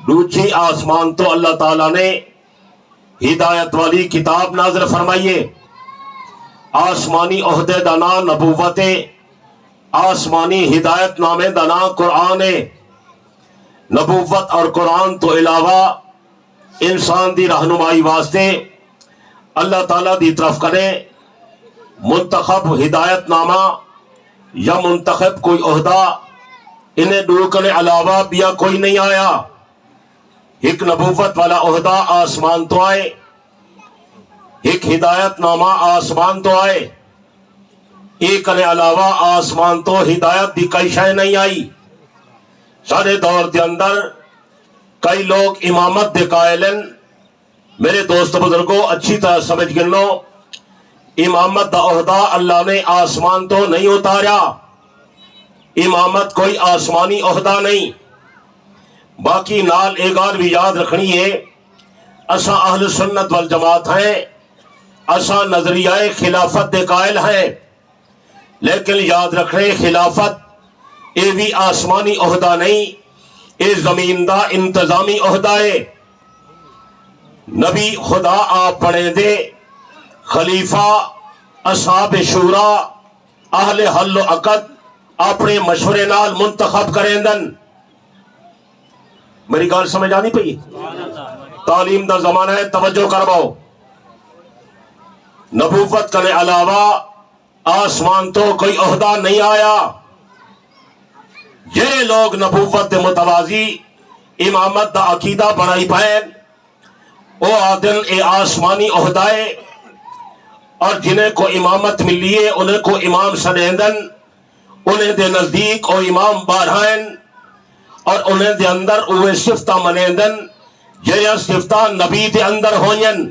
دوسری آسمان تو اللہ تعالیٰ نے ہدایت والی کتاب نازل فرمائیے، آسمانی عہدے دانا نبوت، آسمانی ہدایت نامے دانا قرآن، نبوت اور قرآن تو علاوہ انسان دی رہنمائی واسطے اللہ تعالیٰ دی طرف کرے منتخب ہدایت نامہ یا منتخب کوئی عہدہ انہیں دور کرنے علاوہ بیا کوئی نہیں آیا۔ ایک نبوت والا عہدہ آسمان تو آئے، ایک ہدایت نامہ آسمان تو آئے، ایک کے علاوہ آسمان تو ہدایت دی کئی شے نہیں آئی۔ سارے دور دے اندر کئی لوگ امامت دے قائلن، میرے دوست بزرگوں اچھی طرح سمجھ گنو، امامت دا عہدہ اللہ نے آسمان تو نہیں اتارا، امامت کوئی آسمانی عہدہ نہیں۔ باقی نال ایک اور بھی یاد رکھنی ہے، اساں اہل سنت والجماعت ہیں، اساں نظریہ خلافت دے قائل ہیں، لیکن یاد رکھنے خلافت اے بھی آسمانی عہدہ نہیں، اے زمین دا انتظامی عہدہ ہے۔ نبی خدا آپ بنے دے خلیفہ اصحاب شورا اہل حل و عقد اپنے مشورے نال منتخب کریں دن۔ میری گال سمجھ آنی پئی؟ تعلیم دا زمانہ ہے، توجہ کرواؤ۔ نبوت کے علاوہ آسمان تو کوئی عہدہ نہیں آیا۔ یہ لوگ نبوت دے متوازی امامت دا عقیدہ بنائی پہن او آدن اے آسمانی عہدہ ہے، اور جنہیں کو امامت ملی ہے انہیں کو امام سنیندن، انہیں دے نزدیک او امام بارہائن، اور انہیں دے اندر اوے صفتہ منیندن یہ صفتہ نبی دے اندر ہوئین۔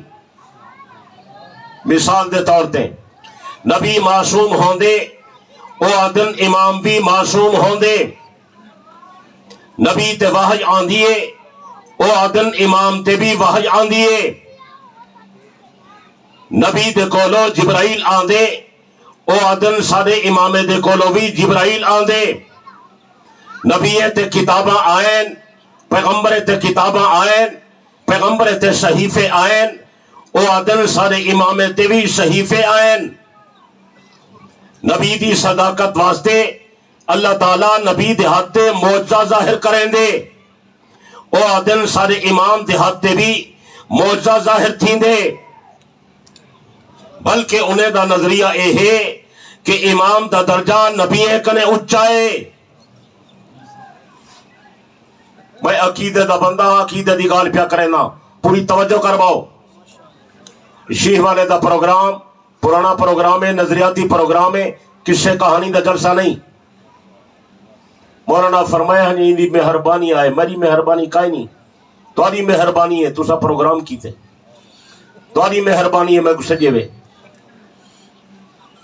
مثال دے طور تے نبی معصوم ہوندے او آدن امام بھی معصوم ہوندے، نبی تے وحی آندیے او آدن امام تے بھی وحی آندیے، نبی دے کولو جبرائیل آندے او آدن سارے امام دے کولو بھی جبرائیل آندے، نبی تے کتاباں آئین، پیغمبر تے کتاباں آئین، پیغمبر تے صحیفے آئین، او آدن سارے امام تے بھی صحیفے آئین۔ نبی دی صداقت واسطے اللہ تعالیٰ نبی دے ہاتھ تے معجزہ ظاہر کریں دے، او آدن سارے امام دے ہاتھ تے بھی معجزہ ظاہر تھیں دے، بلکہ انہیں دا نظریہ اے ہے کہ امام دا درجہ نبی کنے اچائے۔ میں عقیدے دا بندہ عقیدے دی گال پیا کرے نا، پوری توجہ کرواؤ۔ شیخ والے دا پروگرام پرانا پروگرام ہے، نظریاتی پروگرام ہے، قصے کہانی دا جلسہ نہیں۔ مولانا فرمایا ہے ان دی مہربانی آئے، میری مہربانی کائیں نہیں، تاری مہربانی ہے تسا پروگرام کیتے، تاری مہربانی ہے میں گسے جیوے،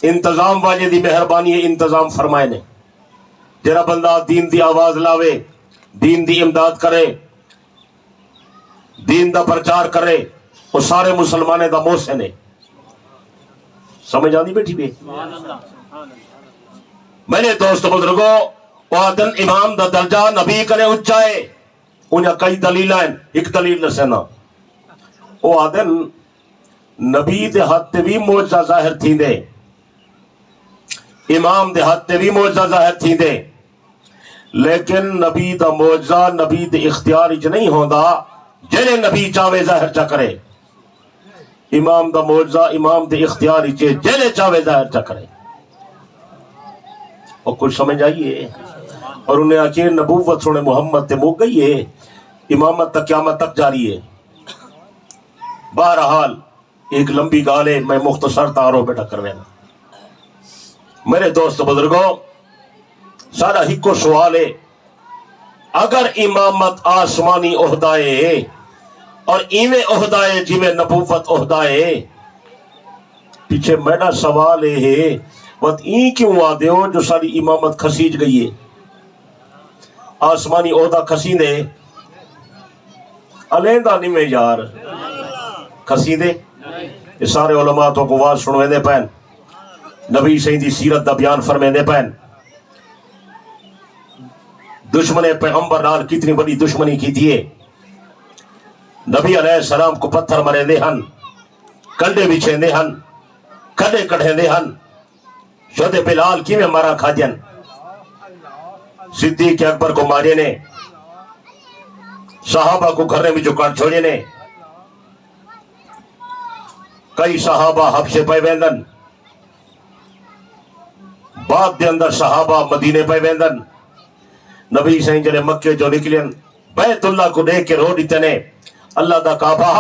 انتظام والے دی مہربانی ہے انتظام فرمائے نے۔ جرا بندہ دین دی آواز لاوے، دین دی امداد کرے، دین دا پرچار کرے، وہ سارے مسلمانے دا محسن ہے۔ سمجھ آنی بیٹھی بھی؟ میرے دوست بزرگوں، وعدن امام دا درجہ نبی کنے اچائے، انہیں کئی دلیل ہیں، ایک دلیل نسینا وعدن نبی دے ہاتھ تے بھی معجزہ ظاہر تھی دے، امام دے ہاتھ تے بھی معجزہ ظاہر تھی دے، لیکن نبی دا معجزہ نبی دے اختیار اچ نہیں ہوندا، جنہیں نبی چاہوے ظاہر چا کرے، امام دا معجزہ امام دے اختیار اچ جنہیں چاہوے ظاہر چا کرے۔ اور کچھ سمجھ آئیے؟ اور انہیں آکے نبوت سنے محمد تے مو گئی ہے، امامت تک قیامت تک جاری ہے۔ بہرحال ایک لمبی گال ہے، میں مختصر تارو بیٹا کروینا۔ میرے دوست بزرگوں، سارا ہی کو سوال ہے، اگر امامت آسمانی عہدائے اور ایویں عہدائے جویں نبوت عہدائے، پیچھے میرا سوال ہے بات این کیوں آدھے ہو جو ساری امامت کھسیج گئی ہے، آسمانی عہدہ کھسین دے علیندہ نہیں میں یار کھسین دے۔ یہ سارے علماء تو کو واز سنوے دے پہن، نبی صحیح دی سیرت دا بیان فرمے دے پہن، دشمن پیغمبر نال کتنی بڑی دشمنی کی دیئے، نبی علیہ السلام کو پتھر مرے ہن، کنڈے بچھے ہن، کھڈے کڑھے ہن، شہد بلال کی میں مرا کھا دین، صدیق اکبر کو مارے نے، صحابہ کو گھرنے میں جو کان چھوڑے نے، کئی صحابہ حبشے پہ ویندن، بعد دے اندر صحابہ مدینے پہ ویندن، نبی سائیں جلے مکے جو نکلین بیت اللہ کو دیکھ کے رو دیتے نے، اللہ دا کعبہ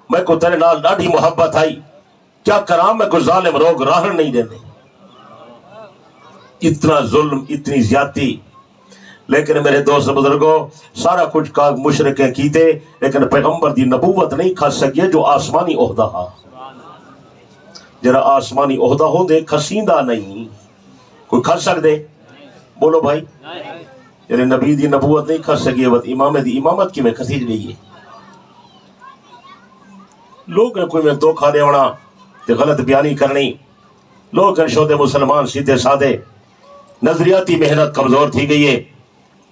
میں کو تیرے نال ڈاڑھی محبت آئی، کیا کرام میں کو ظالم روگ راہن نہیں دینے، اتنا ظلم اتنی زیادتی۔ لیکن میرے دوست بزرگوں سارا کچھ کا مشرکیں کیتے لیکن پیغمبر دی نبوت نہیں کھا سکیے جو آسمانی عہدہ ہا، جرا آسمانی عہدہ ہو دے کھسیندہ نہیں، کوئی کھا سک دے؟ بولو بھائی، یعنی نبی دی نبوت نہیں کھا سکیے وقت امام دی امامت کی میں کھسیج گئی ہے۔ لوگ کوئی میں دھوکھا دے ہونا تے غلط بیانی کرنی، لوگ شہد مسلمان سیدھے سادے، نظریاتی محنت کمزور تھی گئی ہے،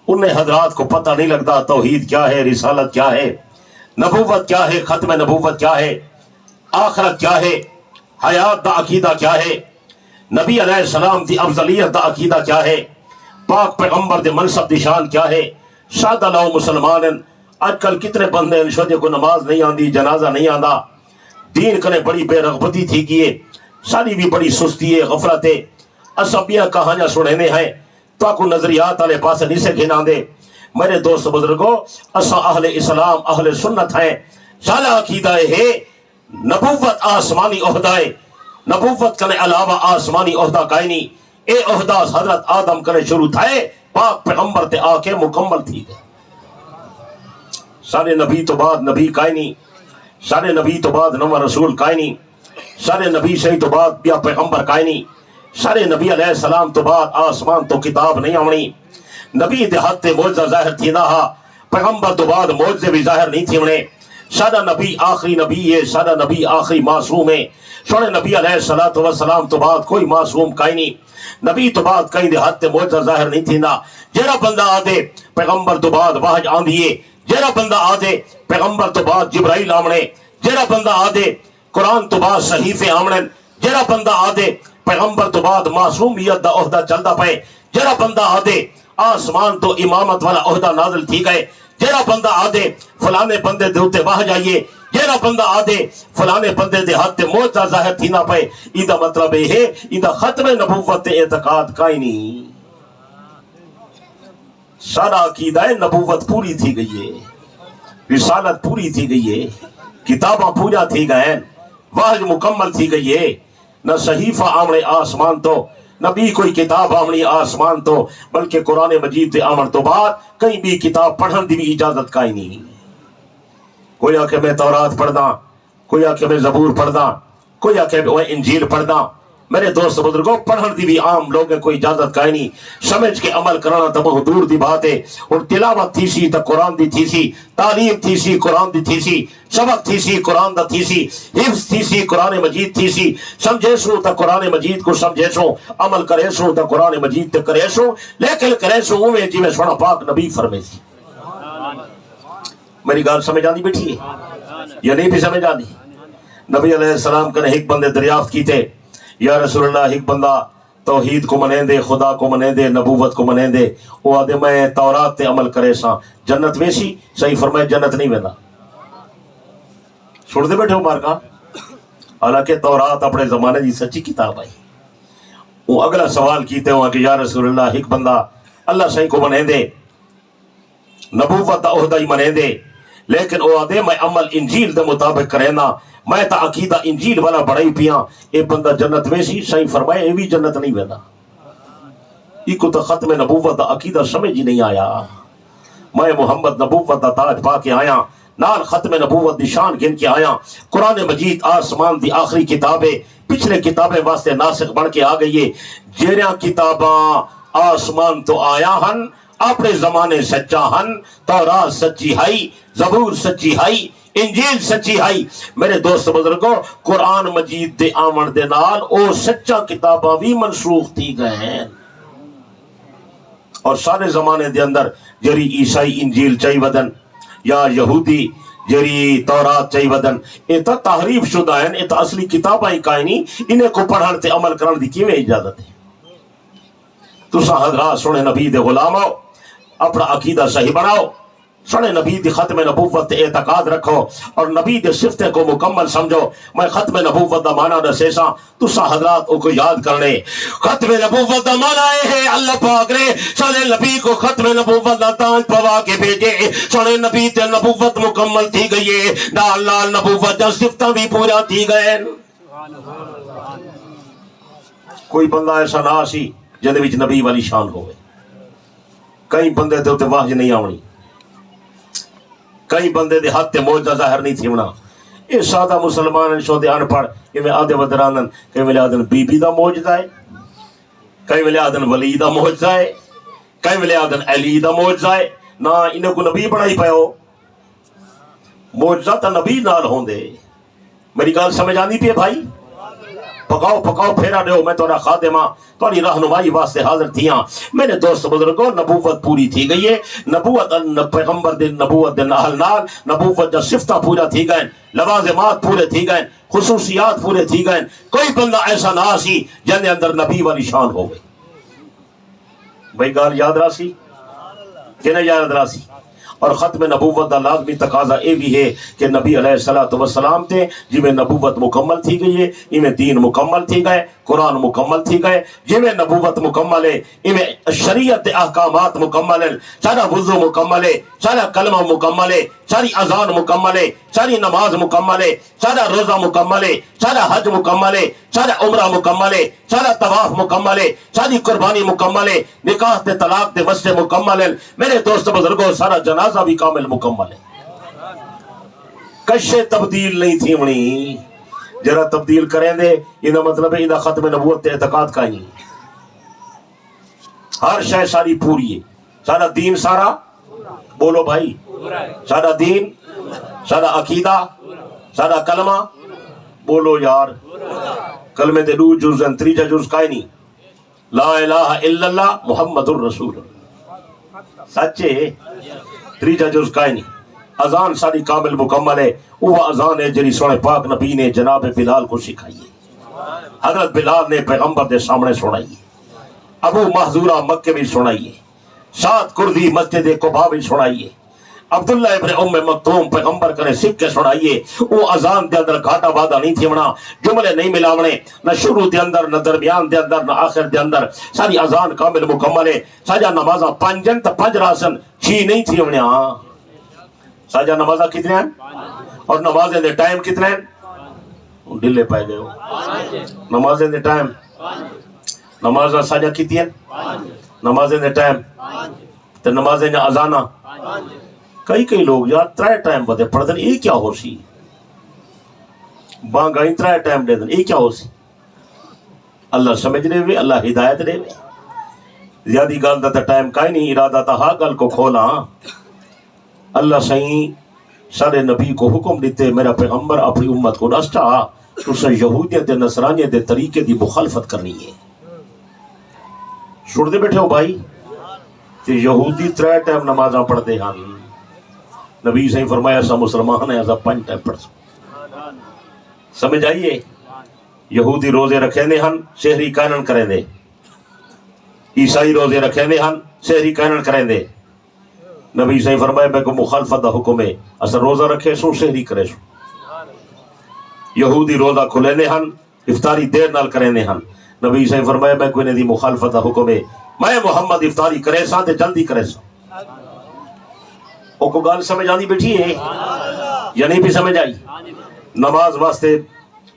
انہیں حضرات کو پتہ نہیں لگتا توحید کیا ہے، رسالت کیا ہے، نبوت کیا ہے، ختم نبوت کیا ہے، آخرت کیا ہے، حیات دا عقیدہ کیا ہے، نبی علیہ السلام دی افضلیت دا عقیدہ کیا ہے، پاک پیغمبر دے منصب دی شان کیا ہے۔ سادہ لو مسلمان آج کل کتنے بندے ان شہدے کو نماز نہیں آندی، جنازہ نہیں آندا، دین کنے بڑی بے رغبتی تھی کیے، ساری بھی بڑی سستی ہے، غفلت ہے، اسبیہ کہانیاں سنینے ہیں تو کو نظریات والے پاس نہیں سے گھنا دے۔ میرے دوست بزرگوں اسا اہل اسلام اہل سنت ہیں، سالا عقیدہ ہے نبوت آسمانی عہدہ ہے، نبوت کنے علاوہ آسمانی عہدہ کائیں نہیں، اے عہدہ حضرت آدم کنے شروع تھائے پاک پیغمبر تے آ کے مکمل تھی گئے۔ سارے نبی تو بعد نبی کائیں نہیں، سارے نبی تو بعد نو رسول کائیں نہیں، سارے نبی سے تو بعد بیا پیغمبر کائیں نہیں، سارے نبی علیہ السلام تو بعد آسمان تو کتاب نہیں آمنی، نبی دیہات تے موجزہ ظاہر تھی نہ ہا، پیغمبر تو بعد موجزے بھی ظاہر نہیں تھی انہیں، سارا نبی آخری نبی ہے، سارا نبی آخری معصوم ہے، سوڑے نبی علیہ السلام تو بعد کوئی معصوم کائیں نہیں، نبی تو بعد کئی دیہات تے موجزہ ظاہر نہیں تھی نہ، جیرا بندہ آدھے پیغمبر تو بعد واحج آندھیے، جیرا بندہ آدھے پیغمبر تو بعد جبرائیل آمنے، جیرا بندہ آدھے قرآن تو بعد صحیفے آمنے، جیرا بندہ آدھے پیغمبر تو بعد معصومیت دا عہدہ چلدا پئے، جیرا بندہ آدھے آسمان تو امامت والا عہدہ نازل تھی گئے، جیرا بندہ آدھے فلانے بندے دے ہوتے واہ جائیے، جیرا بندہ آدھے فلانے بندے دے ہاتھ تے موجزہ ظاہر تھی نہ پئے، ایدہ مطلب ہے ایدہ ختم نبوت اعتقاد کائیں نہیں۔ سارا عقیدہ نبوت پوری تھی گئی ہے، رسالت پوری تھی گئی ہے، کتاباں پورا تھی گئے ہیں، واحج مکمل تھی گئی ہے، نہ صحیفہ آمنے آسمان تو نبی کوئی کتاب آمنی آسمان تو، بلکہ قرآن مجید دے آمن تو بعد کہیں بھی کتاب پڑھن دی بھی اجازت کائیں نہیں۔ کوئی آکے میں تورات پڑھدا، کوئی آکے میں زبور پڑھدا، کوئی آکے میں انجیل پڑھدا، میرے دوست بزرگوں پڑھن دی بھی عام لوگوں کو اجازت کائیں نہیں، سمجھ کے عمل کرنا تو بہت دور دی بات ہے، اور تلاوت تھی سی تو قرآن دی تھی سی، تعلیم تھی سی قرآن دی تھی سی، سبق تھی سی قرآن دا تھی سی، حفظ تھی سی قرآن مجید تھی سی، سمجھے سو تو قرآن مجید کو سمجھے سو، عمل کرے سو تو قرآن مجید تے کرے سو، لیکن کرے سو اوے جی میں سونا پاک نبی فرمے سی۔ میری گال سمجھ آنی بیٹھی ہے یا نہیں بھی سمجھ آنی؟ نبی علیہ السلام کنے ایک بندے دریافت کی تھے، یا رسول اللہ ایک بندہ توحید کو منیں دے، خدا کو منیں دے، نبوت کو منیں دے، وہ آدھے میں تورات تے عمل کرے ساں جنت ویسی؟ صحیح فرمائے جنت نہیں وینا۔ چھوڑ دے بیٹھے ہو مارکا، حالانکہ تورات اپنے زمانے دی سچی کتاب آئی۔ وہ اگلا سوال کیتے ہوں کہ یا رسول اللہ ایک بندہ اللہ صحیح کو منیں دے، نبوت دا عہدہ ہی منیں دے، لیکن وہ آدھے میں عمل انجیل دے مطابق کرینا، میں تا عقیدہ انجیل والا بڑائی پیاں، اے بندہ جنت ویسی؟ صحیح فرمائے اے بھی جنت نہیں وینا۔ یہ کو تو ختم نبوت دا عقیدہ سمجھ ہی نہیں آیا، میں محمد نبوت دا تاج پا کے آیا، نال ختم نبوت دی شان گن کے آیا، قرآن مجید آسمان دی آخری کتابیں پچھلے کتابیں واسطے ناسخ بن کے آ گئی ہے، جیریاں کتاباں آسمان تو آیا ہن اپنے زمانے سچا ہن، تورات سچی ہائی، زبور سچی ہائی، انجیل سچی ہائی۔ میرے دوست بزرگوں قرآن مجید دے آمن دے نال او سچا کتاباں بھی منسوخ تھی گئے ہیں، اور سارے زمانے دے اندر جری عیسائی انجیل چاہی ودن، یا یہودی جری تورات چاہی ودن یہ تو تحریف شدہ ہیں، یہ تو اصلی کتابیں ہی کائیں نہیں، انہیں کو پڑھن تے عمل کرن دی کیویں اجازت ہے؟ تساں حضرات سونے نبی دے غلام ہو، اپنا عقیدہ صحیح بناؤ، سونے نبی دی ختم نبوت تے اعتقاد رکھو اور نبی دے صفتیں کو مکمل سمجھو۔ میں ختم نبوت دا معنی دسے سا، تساں حضرات کو یاد کرنے، ختم نبوت دا معنی ہے اللہ پاک نے سونے نبی کو ختم نبوت دا تاج پوا کے بھیجے، سونے نبی تے نبوت مکمل تھی گئی ہے، نال نال نبوت دا صفتاں بھی پورا تھی گئے۔ کوئی بندہ ایسا نہ سی جدے وچ نبی والی شان ہوئے، کئی بندے تے اتنے واہج نہیں آونی، کئی بندے دے ہاتھ تے موجزہ ظاہر نہیں تھی ہونا۔ یہ سادہ مسلمان شودے ان پڑھ کہ میں آدھے ودرانن کہ میں آدھن بی بی دا موجزہ ہے، کئی میں آدھن ولی دا موجزہ ہے، کئی میں آدھن علی دا موجزہ ہے، نہ انہیں کو نبی بڑھائی پائے ہو، موجزہ تا نبی نال ہوں دے۔ میری گال سمجھ آنی پہ بھائی؟ پکاؤ پکاؤ پھیرا دیو، میں توڑا خادمہ توڑی رہنمائی واسطے حاضر تھیاں۔ میرے دوست بزرگوں، نبوت پوری تھی گئی ہے، نبوت پیغمبر دے نبوت دے نال نال نبوت جا صفتہ پورا تھی گئے، لوازمات پورے تھی گئے، خصوصیات پورے تھی گئے۔ کوئی بندہ ایسا نہ سی جن اندر نبی والی شان ہو گئی۔ بھائی گال یاد راسی کہ نہیں یاد راسی؟ اور ختم نبوت دا لازمی تقاضا یہ بھی ہے کہ نبی علیہ السلام تے جی میں نبوت مکمل تھی گئی ہے، میں دین مکمل تھی گئے، قرآن مکمل تھی گئے، جی میں نبوت مکمل ہے، میں شریعت احکامات مکمل ہے، سارا وضو مکمل ہے، سارا کلمہ مکمل ہے، ساری اذان مکمل ہے، ساری نماز مکمل ہے، سارا روزہ مکمل ہے، سارا حج مکمل ہے، سارا عمرہ مکمل ہے، سارا طواف مکمل ہے، ساری قربانی مکمل ہے، نکاح تے طلاق تے مسئلے مکمل ہے۔ میرے دوست بزرگوں، سارا جنازہ بھی کامل مکمل ہے، کشے تبدیل نہیں تھی منی، جرا تبدیل کریں دے یہ مطلب ہے یہ ختم نبوت تے اعتقاد کا نہیں۔ ہر شے ساری پوری ہے، سارا دین سارا بولو بھائی، سارا دین، سارا عقیدہ، سارا کلمہ بولو یار، کلمے دے دو جز ہیں، تریجہ جز کائیں نہیں، لا الہ الا اللہ محمد الرسول، سچے تریجہ جز کائیں نہیں۔ اذان ساری کامل مکمل ہے، وہ اذان ہے جنہی سونے پاک نبی نے جناب بلال کو سکھائی ہے، حضرت بلال نے پیغمبر دے سامنے سنائی ہے، ابو محذورہ مکہ بھی سنائی ہے، سات کردی مسجد قباء بھی سنائی ہے، عبداللہ ابن ام مکتوم پیغمبر کنے سکھ کے سنائیے، وہ اذان دے اندر گھاٹا وعدہ نہیں تھی ہونا، جملے نہیں ملاونے، نہ شروع دے اندر نہ درمیان دے اندر نہ آخر دے اندر، ساری اذان کامل مکمل ہے۔ سجا نمازہ پنجن تا پنج راسن چھی نہیں تھی ہونے، ہاں سجا نمازہ کتنے ہیں اور نمازیں دے ٹائم کتنے ہیں؟ ڈلے پائے گئے ہو، نمازیں دے ٹائم، نمازہ سجا کتنے ہیں؟ نمازیں دے ٹائم تے نمازیں دے اذانہ، کئی لوگ یار ترائے ٹائم بدے پڑھ دن، یہ کیا ہو سی؟ بانگائیں ترائے ٹائم دے دن، یہ کیا ہو سی؟ اللہ سمجھ رہے ہوئے، اللہ ہدایت رہے ہوئے، زیادی گال دا ٹائم کائیں نہیں، ارادہ تا ہاں گل کو کھولا۔ اللہ سائیں سارے نبی کو حکم دیتے، میرا پیغمبر اپنی امت کو رسٹا تو سے یہودیت دے نصرانیت دے طریقے دی مخالفت کرنی ہے۔ سن دے بیٹھے ہو بھائی کہ یہودی ترائے ٹائم نمازاں پڑھ دے ہاں، نبی سے فرمایا سا مسلمان ہے ایسا 5 ٹائم پڑھ سکتا۔ سمجھ آئیے، یہودی روزے رکھیں دے ہن شہری کائنن کریں دے، عیسائی روزے رکھیں دے ہن شہری کائنن کریں دے، نبی سے فرمایا میں کو مخالفت دا حکم ہے اصلا روزہ رکھے سو شہری کرے سو۔ یہودی روزہ کھلے دے ہن افطاری دیر نال کریں دے ہن، نبی سے فرمایا میں کو انہیں دی مخالفت دا حکم ہے میں محمد افطاری کرے سا تے جلدی کرے سا۔ او کو گال سمجھ آنی بیٹھی ہے یا نہیں بھی سمجھ آئی؟ نماز واسطے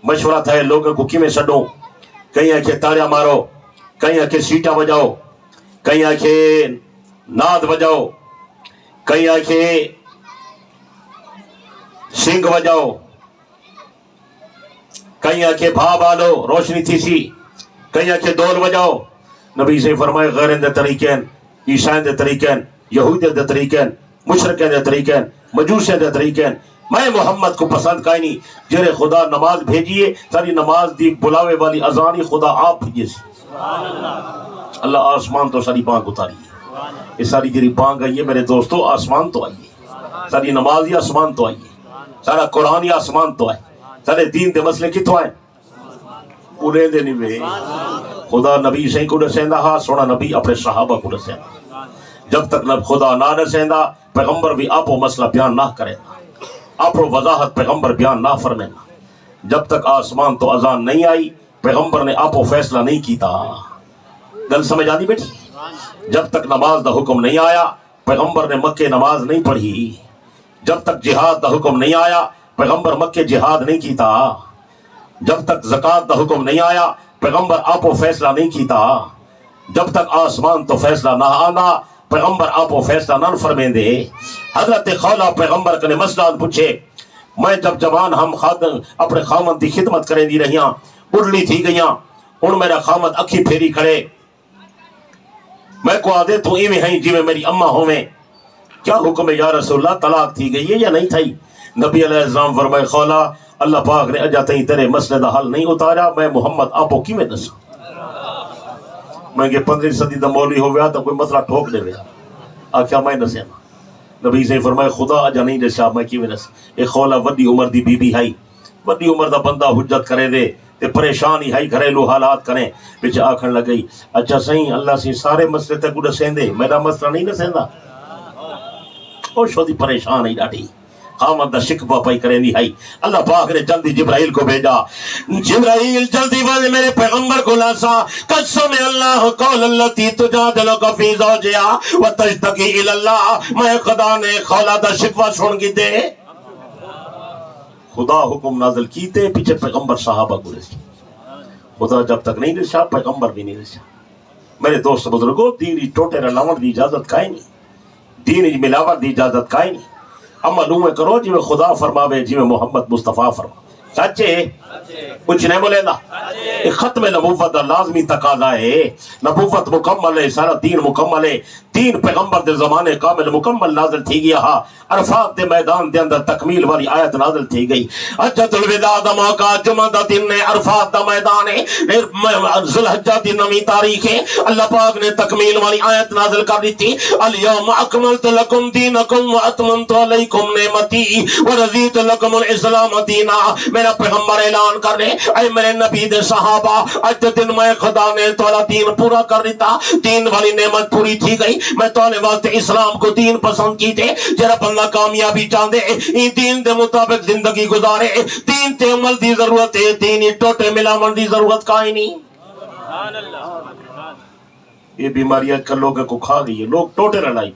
مشورہ تھا لوگوں کو کی میں سڈوں، کہیں آکھے تاڑیا مارو، کہیں آکھے سیٹا بجاؤ، کہیں آکھے ناد بجاؤ، کہیں آکھے سنگ بجاؤ، کہیں آکھے بھا بالو روشنی تھی سی، کہیں آکھے دول بجاؤ۔ نبی سے فرمائے غیرین دے طریقین، عیسائین دے طریقین، یہودین دے طریقین، مشرکین دے طریقین، مجوسین دے طریقین، میں محمد کو پسند کائیں نہیں، جرے خدا نماز بھیجیے ساری نماز دی بلاوے والی اذانی خدا آپ بھیجیے سی۔ اللہ آسمان تو ساری بانگ اتاری ہے، یہ ساری جری بانگ آئیے میرے دوستو آسمان تو آئیے، ساری نماز ہی آسمان تو آئیے۔ سارا قرآن یا آسمان تو ہے، سارے دین دے مسئلے کتوں ہیں؟ پورے دے نہیں وے خدا نبی سے کو دسیندا ہا، سونا نبی اپنے صحابہ کو دسیندا، جب تک نہ خدا نہ دسیندا پیغمبر بھی آپ مسئلہ بیان نہ کرے، آپ وضاحت پیغمبر بیان نہ فرمینا، جب تک آسمان تو اذان نہیں آئی پیغمبر نے آپ فیصلہ نہیں کیتا۔ گل سمجھ آتی بیٹھی؟ جب تک نماز دا حکم نہیں آیا پیغمبر نے مکے نماز نہیں پڑھی، جب تک جہاد دا حکم نہیں آیا پیغمبر مکے جہاد نہیں کیتا، جب تک زکوٰۃ دا حکم نہیں آیا پیغمبر آپ فیصلہ نہیں کیتا، جب تک آسمان تو فیصلہ نہ آنا پیغمبر آپ فیصلہ نہ فرمیں دے۔ حضرت خولہ پیغمبر کنے مسئلہ پوچھے، میں جب جوان ہم خادم اپنے خامد دی خدمت کریں دی رہیاں، اڑلی تھی گئیاں، ان میرا خامد اکھی پھیری کھڑے، میں کو آدھے تو ایویں ہیں جی میں میری اماں ہوئے، کیا حکم ہے یا رسول اللہ، طلاق تھی گئی ہے یا نہیں تھی؟ نبی علیہ السلام فرمائے خولہ اللہ پاک نے اجا تھی تیرے مسئلے دا حل نہیں اتارا، میں محمد آپو کی میں دسا، میں کہ 15 صدی دا مولوی ہو گیا تو کوئی مسئلہ ٹھوک دے گیا، آکھیا میں نسے نا، نبی سے فرمائے خدا اجا نہیں دسا میں کی میں دسا۔ ایک خولہ وڈی عمر دی بی بی ہے، وڈی عمر دا بندہ حجت کرے دے تے پریشان ہی ہے، گھریلو حالات کریں، بچ آکھن لگئی اچھا صحیح اللہ سے سارے مسئلے تے کو دسیں دے، میرا مسئلہ نہیں دسیں دا، خوش ہوتی پریشان ہی ڈاٹی خامد دا شکوہ پائی کریں دی ہے۔ اللہ پاک نے جلدی جبرائیل کو بھیجا، جبرائیل جلدی والے میرے پیغمبر کو لاسا، قسم اللہ قول اللتی تجادلک فی زوجہا وتشتکی الی اللہ، میں خدا نے خولہ دا شکوہ سن گی دے، خدا حکم نازل کیتے پیچھے پیغمبر صحابہ کو رسی، خدا جب تک نہیں رسا پیغمبر بھی نہیں رسا۔ میرے دوست بزرگوں دینی ٹوٹے رلاون دی اجازت کائیں نہیں، دینی ملاوٹ دی اجازت کائیں نہیں، عمل میں کرو جی میں خدا فرماوے جی میں محمد مصطفیٰ فرما، سچے کچھ نہیں بولے نا، ختم نبوت دا لازمی تقاضا ہے، نبوت مکمل ہے، سارا دین مکمل ہے، دین پیغمبر دے زمانے کامل مکمل نازل تھی گیا ہا، عرفات دے میدان دے اندر تکمیل والی آیت نازل تھی گئی، حجۃ الوداع دا موقع جمعہ دا دن ہے، عرفات دا میدان ہے، ذوالحجہ دی 9ویں تاریخ ہے، اللہ پاک نے تکمیل والی آیت نازل کر دی تھی، الیوم اکملت لکم دینکم واتممت علیکم نعمتی ورضیت لکم الاسلام دینا۔ میرا پیغمبر اعلان کر دے اے میرے نبی دے صحابہ، اج دن میں خدا نے توالا دین پورا کر دیتا، دین والی نعمت پوری تھی گئی، میں توانے واسطے اسلام کو دین پسند کی تے، جرا بندہ کامیابی چاندے این دین دے مطابق زندگی گزارے، دین تے عمل دی ضرورت ہے، دینی ٹوٹے ملاون دی ضرورت کائیں نہیں۔ یہ بیماریاں کل لوگوں کو کھا گئی ہے، لوگ ٹوٹے نہ لائی،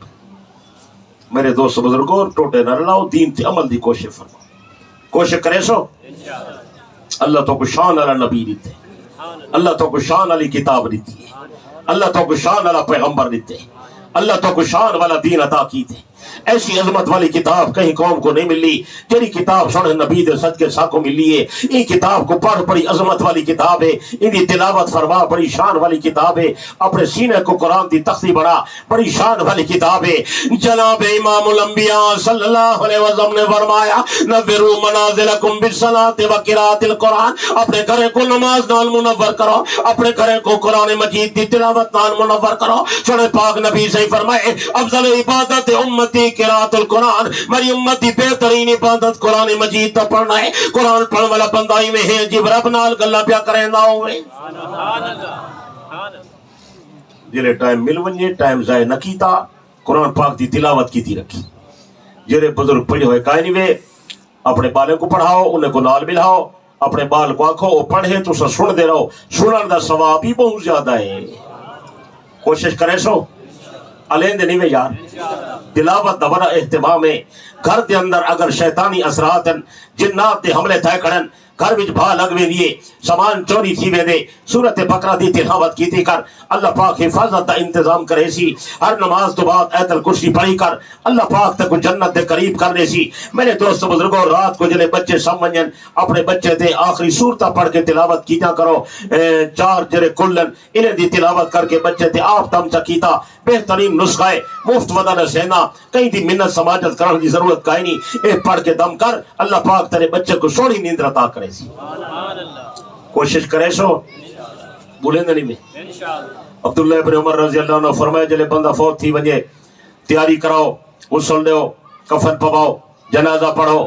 میرے دوست بزرگوں ٹوٹے نہ لاؤ، دین تے عمل دی کوشش فرماؤ، کوشش کرے سو اللہ تو کو شان والا نبی دیتے، اللہ تو کو شان والی کتاب دیتی ہے، اللہ تو کو شان والا پیغمبر دیتے، اللہ تو کو شان والا دین عطا کیتے، ایسی عظمت والی کتاب کہیں قوم کو نہیں ملی، جیری کتاب سن نبی دے صدقے ساکو ملی ہے، این کتاب کو پڑھ بڑی عظمت والی کتاب ہے، ان تلاوت فرما بڑی شان والی کتاب ہے، اپنے سینے کو قرآن دی تختی بڑا بڑی شان والی کتاب ہے۔ جناب امام الانبیاء صلی اللہ علیہ وسلم نے فرمایا نوروا منازلکم بالصلاۃ وقراءۃ القرآن، اپنے گھر کو نماز نال منور کرو، اپنے گھر کو قرآن مجید دی تلاوت نال منور کرو۔ سنے پاک نبی سے فرمائے افضل عبادت امتی قراءۃ القرآن، میری امت دی بہترین عبادت قرآن مجید تا پڑھنا ہے، قرآن پڑھنے والا بندہ ہی میں ہے جب رب نال گلا پیا کریں نہ ہوئے، جلے ٹائم مل ونجے ٹائم ضائع نہ کیتا، قرآن پاک دی تلاوت کیتی رکھی، جڑے بزرگ پڑھے ہوئے کائیں نہیں وے، اپنے بالے کو پڑھاؤ، انہیں کو نال ملاؤ، اپنے بال کو آکھو وہ پڑھے تو سن دے رہو، سنن دا ثواب ہی بہت زیادہ ہے، کوشش کرے سو علین دے نہیں میں یار، تلاوت دا بڑا اہتمام ہے۔ گھر دے اندر اگر شیطانی اثرات جنات دے حملے تھے کرن، گھر وچ بھا لگوے لیے سامان چوری تھی وے دے، سورت بقرہ دی تلاوت کیتی کر، اللہ پاک حفاظت دا انتظام کرے سی، ہر نماز تو بعد آیت الکرسی پڑھی کر، اللہ پاک تک جنت دے قریب کرنے سی۔ میرے دوست بزرگوں رات کو جلے بچے سمجھن اپنے بچے دے آخری سورتہ پڑھ کے تلاوت کیتا کرو، 4 جرے کلن انہیں دی تلاوت کر کے بچے تے آپ تمچا کیتا، بہترین نسخہ ہے، مفت ودن سینا، کہیں دی منت سماجت کرنے دی ضرورت کہیں نہیں، اے پڑھ کے دم کر، اللہ پاک تیرے بچے کو سوڑی نیند عطا کرے سی، کوشش کرے سو بولیں نہیں میں۔ عبداللہ ابن عمر رضی اللہ عنہ فرمائے جلے بندہ فوت تھی ونجے تیاری کراؤ، غسل دیو، کفن پواؤ، جنازہ پڑھو،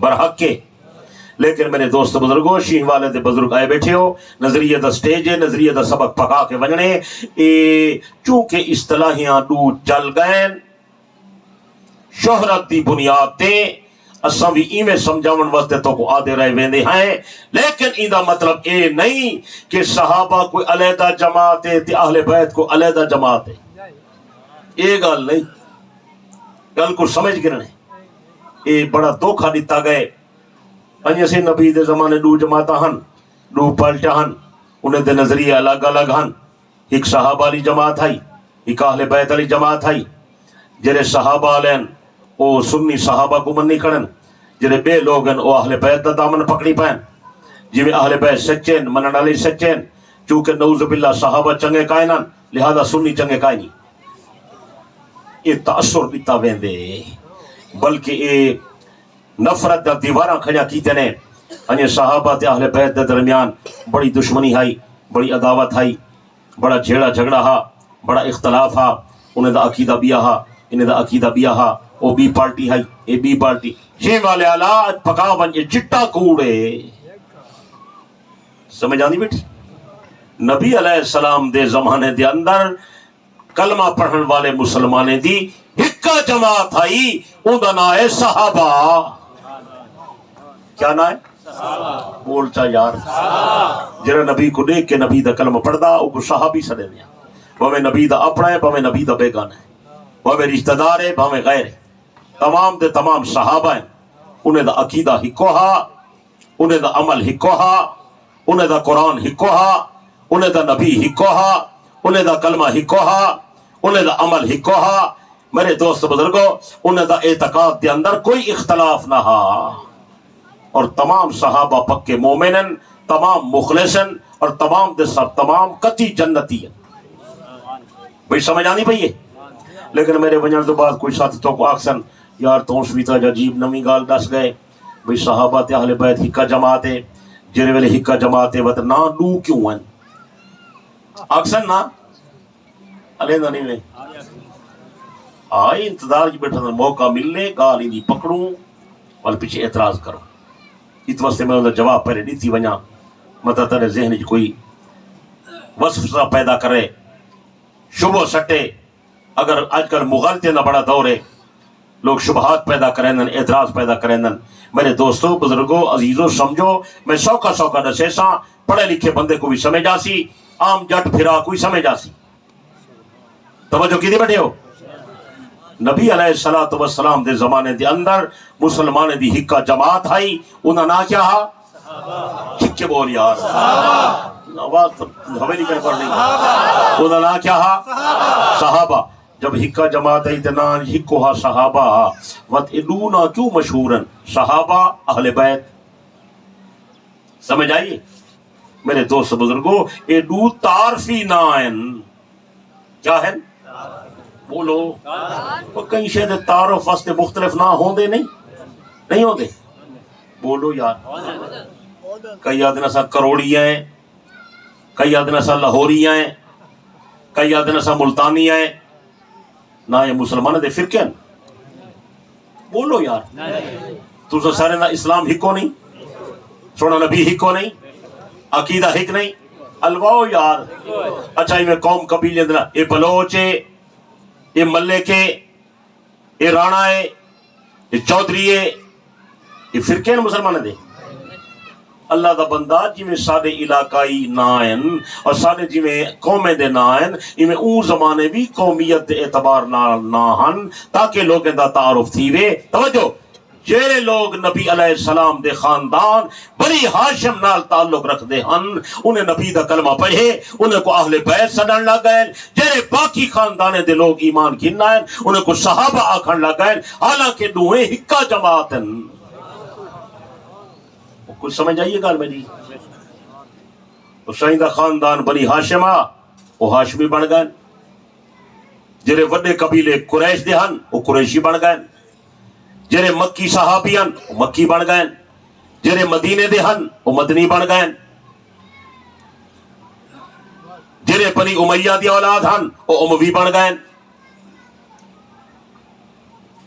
برحق کے. لیکن میرے دوست بزرگوں شیح والے دے بزرگ آئے بیٹھے ہو نظریے دا سٹیج ہے نظریے دا سبق پکا کے ونجنے چونکہ اصطلاحیاں دو چل گئے شہرت دی بنیاد تے اساں بھی ایویں سمجھاون واسطے تو کو آدھے رہ ویندے ہیں لیکن ایندا مطلب اے نہیں کہ صحابہ کوئی علیحدہ جماعت ہے تے اہل بیت کو علیحدہ جماعت ہے. یہ گل نہیں گل کو سمجھ گرنے اے بڑا دھوکھا دیتا گئے. انجے سے نبی دے زمانے دو جماعتاں ہن دو پلٹا ہن انہیں دے نظریے الگ الگ ہن. ایک صحابہ علی جماعت ہے ایک اہل بیت علی جماعت ہے. جڑے صحابہ لین او سنی صحابہ کو من نہیں کرن جڑے بے لوگ ہیں او اہل بیت دا دامن پکڑی پائن. جویں اہل بیت سچین منن علی سچین چونکہ نعوذ باللہ صحابہ چنگے کائن لہذا سنی چنگے کائن. یہ تاثر دیتا ویندے بلکہ یہ نفرت دا دیواراں کھڑا کیتے نے. انہیں صحابہ تے اہل بیت دے درمیان بڑی دشمنی ہائی بڑی عداوت ہائی بڑا جھیڑا جھگڑا ہا بڑا اختلاف ہا. انہیں دا عقیدہ بیا ہا انہیں دا عقیدہ بیا ہا او بی پارٹی ہائی اے بی پارٹی شی والے آلات پکا ون یہ چٹا کوڑے سمجھ آنی بیٹھی. نبی علیہ السلام دے زمانے دے اندر کلمہ پڑھن والے مسلمانے دی ہکا جماعت آئی اون دا نام ہے صحابہ. کیا نام ہے بول چا یار جڑا نبی کو دیکھ کے نبی دا کلمہ پڑھدا او کو صحابی سدے دیا بھاویں نبی دا اپنا ہے بھاویں نبی دا بیگانہ ہے بھاویں رشتہ دار ہے بھاویں غیر ہے تمام دے تمام صحابہ ہیں. انہیں دا عقیدہ ہکو ہا انہیں دا عمل ہکو ہا انہیں دا قرآن ہکو ہا انہیں دا نبی ہکو ہا انہیں دا کلمہ ہکو ہا انہیں دا عمل ہکو ہا. میرے دوست بزرگوں انہیں دا اعتقاد دے اندر کوئی اختلاف نہ ہا اور تمام صحابہ پکے مومنن تمام مخلصن اور تمام دے سب تمام قطعی جنتی ہیں. بھئی سمجھ آنی پئی ہے. لیکن میرے وجن تو بعد کوئی ساتھی تو کو آکسن یار تو سویتا جاجیب نمی گال دس گئے بھئی صحابہ تے اہل بیت ہکا جماعت ہے جرے ویلے ہکا جماعت ہے وقت نا دو کیوں ہیں آکسن نا علیہ نہیں لے آئی انتظار کی بیٹھا موقع ملنے گال ہی نہیں پکڑوں وال پیچھے اعتراض کروں. اس واسطے میں انہیں جواب پہلے دیتی ونیا مطلب تیرے ذہن کی کوئی وصف پیدا کرے شبہ سٹے. اگر آج کل مغالطے نہ بڑا دور ہے لوگ شبہات پیدا کریں اعتراض پیدا کریں. میرے دوستوں بزرگوں عزیزوں سمجھو میں سوکا دسے سا پڑھے لکھے بندے کو بھی سمجھ آسی عام جٹ پھرا کوئی سمجھ آسی. توجہ کی دی بیٹھے ہو. نبی علیہ الصلوۃ والسلام دے زمانے دے اندر مسلمان دی ہکا جماعت آئی انہاں نا کیا ہا چکے بول یار آواز حویلی کر پڑھ نہیں انہاں نا کیا ہا صحابہ. جب ہکا جماعت آئی تے نا ہکو ہا صحابہ وقت ادونا کیوں مشہورن صحابہ اہل بیت. سمجھ آئیے میرے دوست بزرگوں اے دو تعارفی نائن کیا ہے بولو وہ کئی شاید تعارف واسطے مختلف نہ ہوندے نہیں ہوندے بولو یار. کئی آدھنا سا کروڑی ہیں کئی آدھنا سا لاہوری ہیں کئی آدھنا سا ملتانی ہیں نہ یہ مسلمان دے فرقے ہیں بولو یار. تو سارے نہ اسلام ہکو نہیں سونا نبی ہکو نہیں عقیدہ ہک نہیں الواؤ یار. اچھا یہ قوم قبیلے اندر یہ بلوچ ہے یہ ملے کے یہ رانا ہے یہ چودھری ہے یہ فرقے ہیں مسلمان دے. اللہ دا بندہ جی میں سارے علاقائی نائن اور سارے جی میں قومیں دے نائن میں اون زمانے بھی قومیت دے اعتبار نہ ہن تاکہ لوگ دا تعارف تھی وے. توجہ جیرے لوگ نبی علیہ السلام دے خاندان بنی ہاشم نال تعلق رکھ دے ہن انہیں نبی دا کلمہ پڑھے انہیں کو اہل بیت سڈن لگ گئے. جیرے باقی خاندانے دے لوگ ایمان گھنائیں انہیں کو صحابہ آکھن لگ گئے حالانکہ دوہیں ہکا جماعتن. کچھ سمجھ آئیے گال میری. حسین دا خاندان بنی ہاشمہ وہ ہاشمی بن گئے. جیرے وڈے قبیلے قریش دے ہن وہ قریشی بن گئے. جیرے مکی صحابی ہن وہ مکی بن گئے. جیرے مدینے دے ہن وہ مدنی بن گئے. جیرے بنی امیہ دی اولاد ہن وہ اموی بن گئے.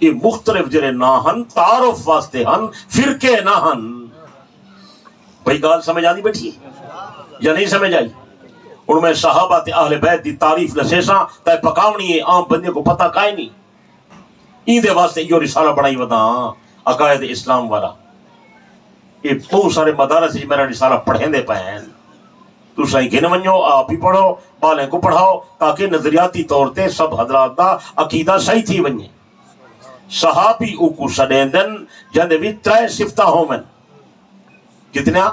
یہ مختلف جڑے نہ ہن تعارف واسطے ہن فرقے نہ ہن بھائی گال سمجھ آنی بیٹھی یا نہیں سمجھ آئی ان میں صحابہ تے اہل بیت دی تعریف لسیساں تے پکاونی ہے عام بندے کو پتہ کائے نہیں این دے واسطے یہ رسالہ بنائی ودا عقائد اسلام والا یہ بہت سارے مدارس میرا رسالہ پڑھیں دے پہن تو صحیح گن ونجو آپ ہی پڑھو بالیں کو پڑھاؤ تاکہ نظریاتی طور تے سب حضرات دا عقیدہ صحیح تھی ونجے صحابی اوکو سڈیندن جندے بھی 3 صفتہ ہومن کتنا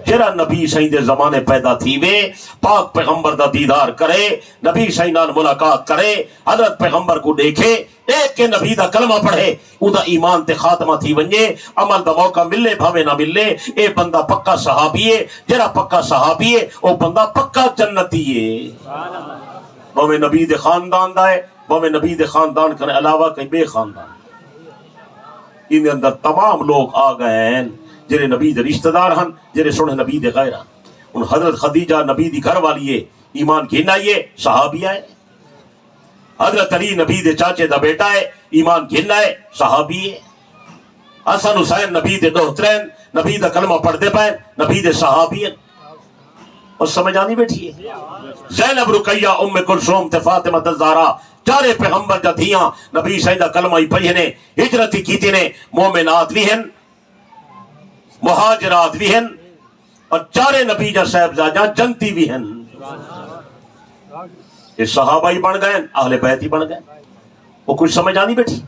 جرا نبی صحیح دے زمانے پیدا تھی وے پاک پیغمبر دا دیدار کرے نبی صحیح نال ملاقات کرے حضرت پیغمبر کو دیکھے ایک کے نبی دا کلمہ پڑھے او دا ایمان تے خاتمہ تھی ونجے عمل دا موقع ملے بھاوے نہ ملے اے بندہ پکا صحابی ہے جرا پکا صحابی ہے او بندہ پکا جنتی ہے بھاوے نبی دے خاندان دا ہے بھاوے نبی دے خاندان کرنے علاوہ کئی بے خاندان ان اندر تمام لوگ آ گئے ہیں جرے نبی دے رشتہ دار ہن جرے سنے نبی دے غیر ہن ان حضرت خدیجہ نبی دی گھر والی ہے ایمان گھنائیے صحابیہ ہے حضرت علی نبی دے چاچے دا بیٹا ہے ایمان گھنائے صحابی ہے حسن حسین نبی دے دوہترین نبی دا کلمہ پڑھ دے پائے نبی دے صحابی ہیں اور سمجھ آنی بیٹھی ہے زینب رقیہ ام کلثوم تے فاطمہ الزہرا 4 پیغمبر جا تھیاں نبی صحیح دا کلمہ ہی پڑھی نے ہجرتی کیتی نے مومنات بھی ہیں مہاجرات بھی ہیں اور 4 نبی جا صاحبزادہ جنتی بھی ہیں یہ صحابہ ہی بن گئے اہل بیت ہی بن گئے وہ کچھ سمجھ آنی بیٹھی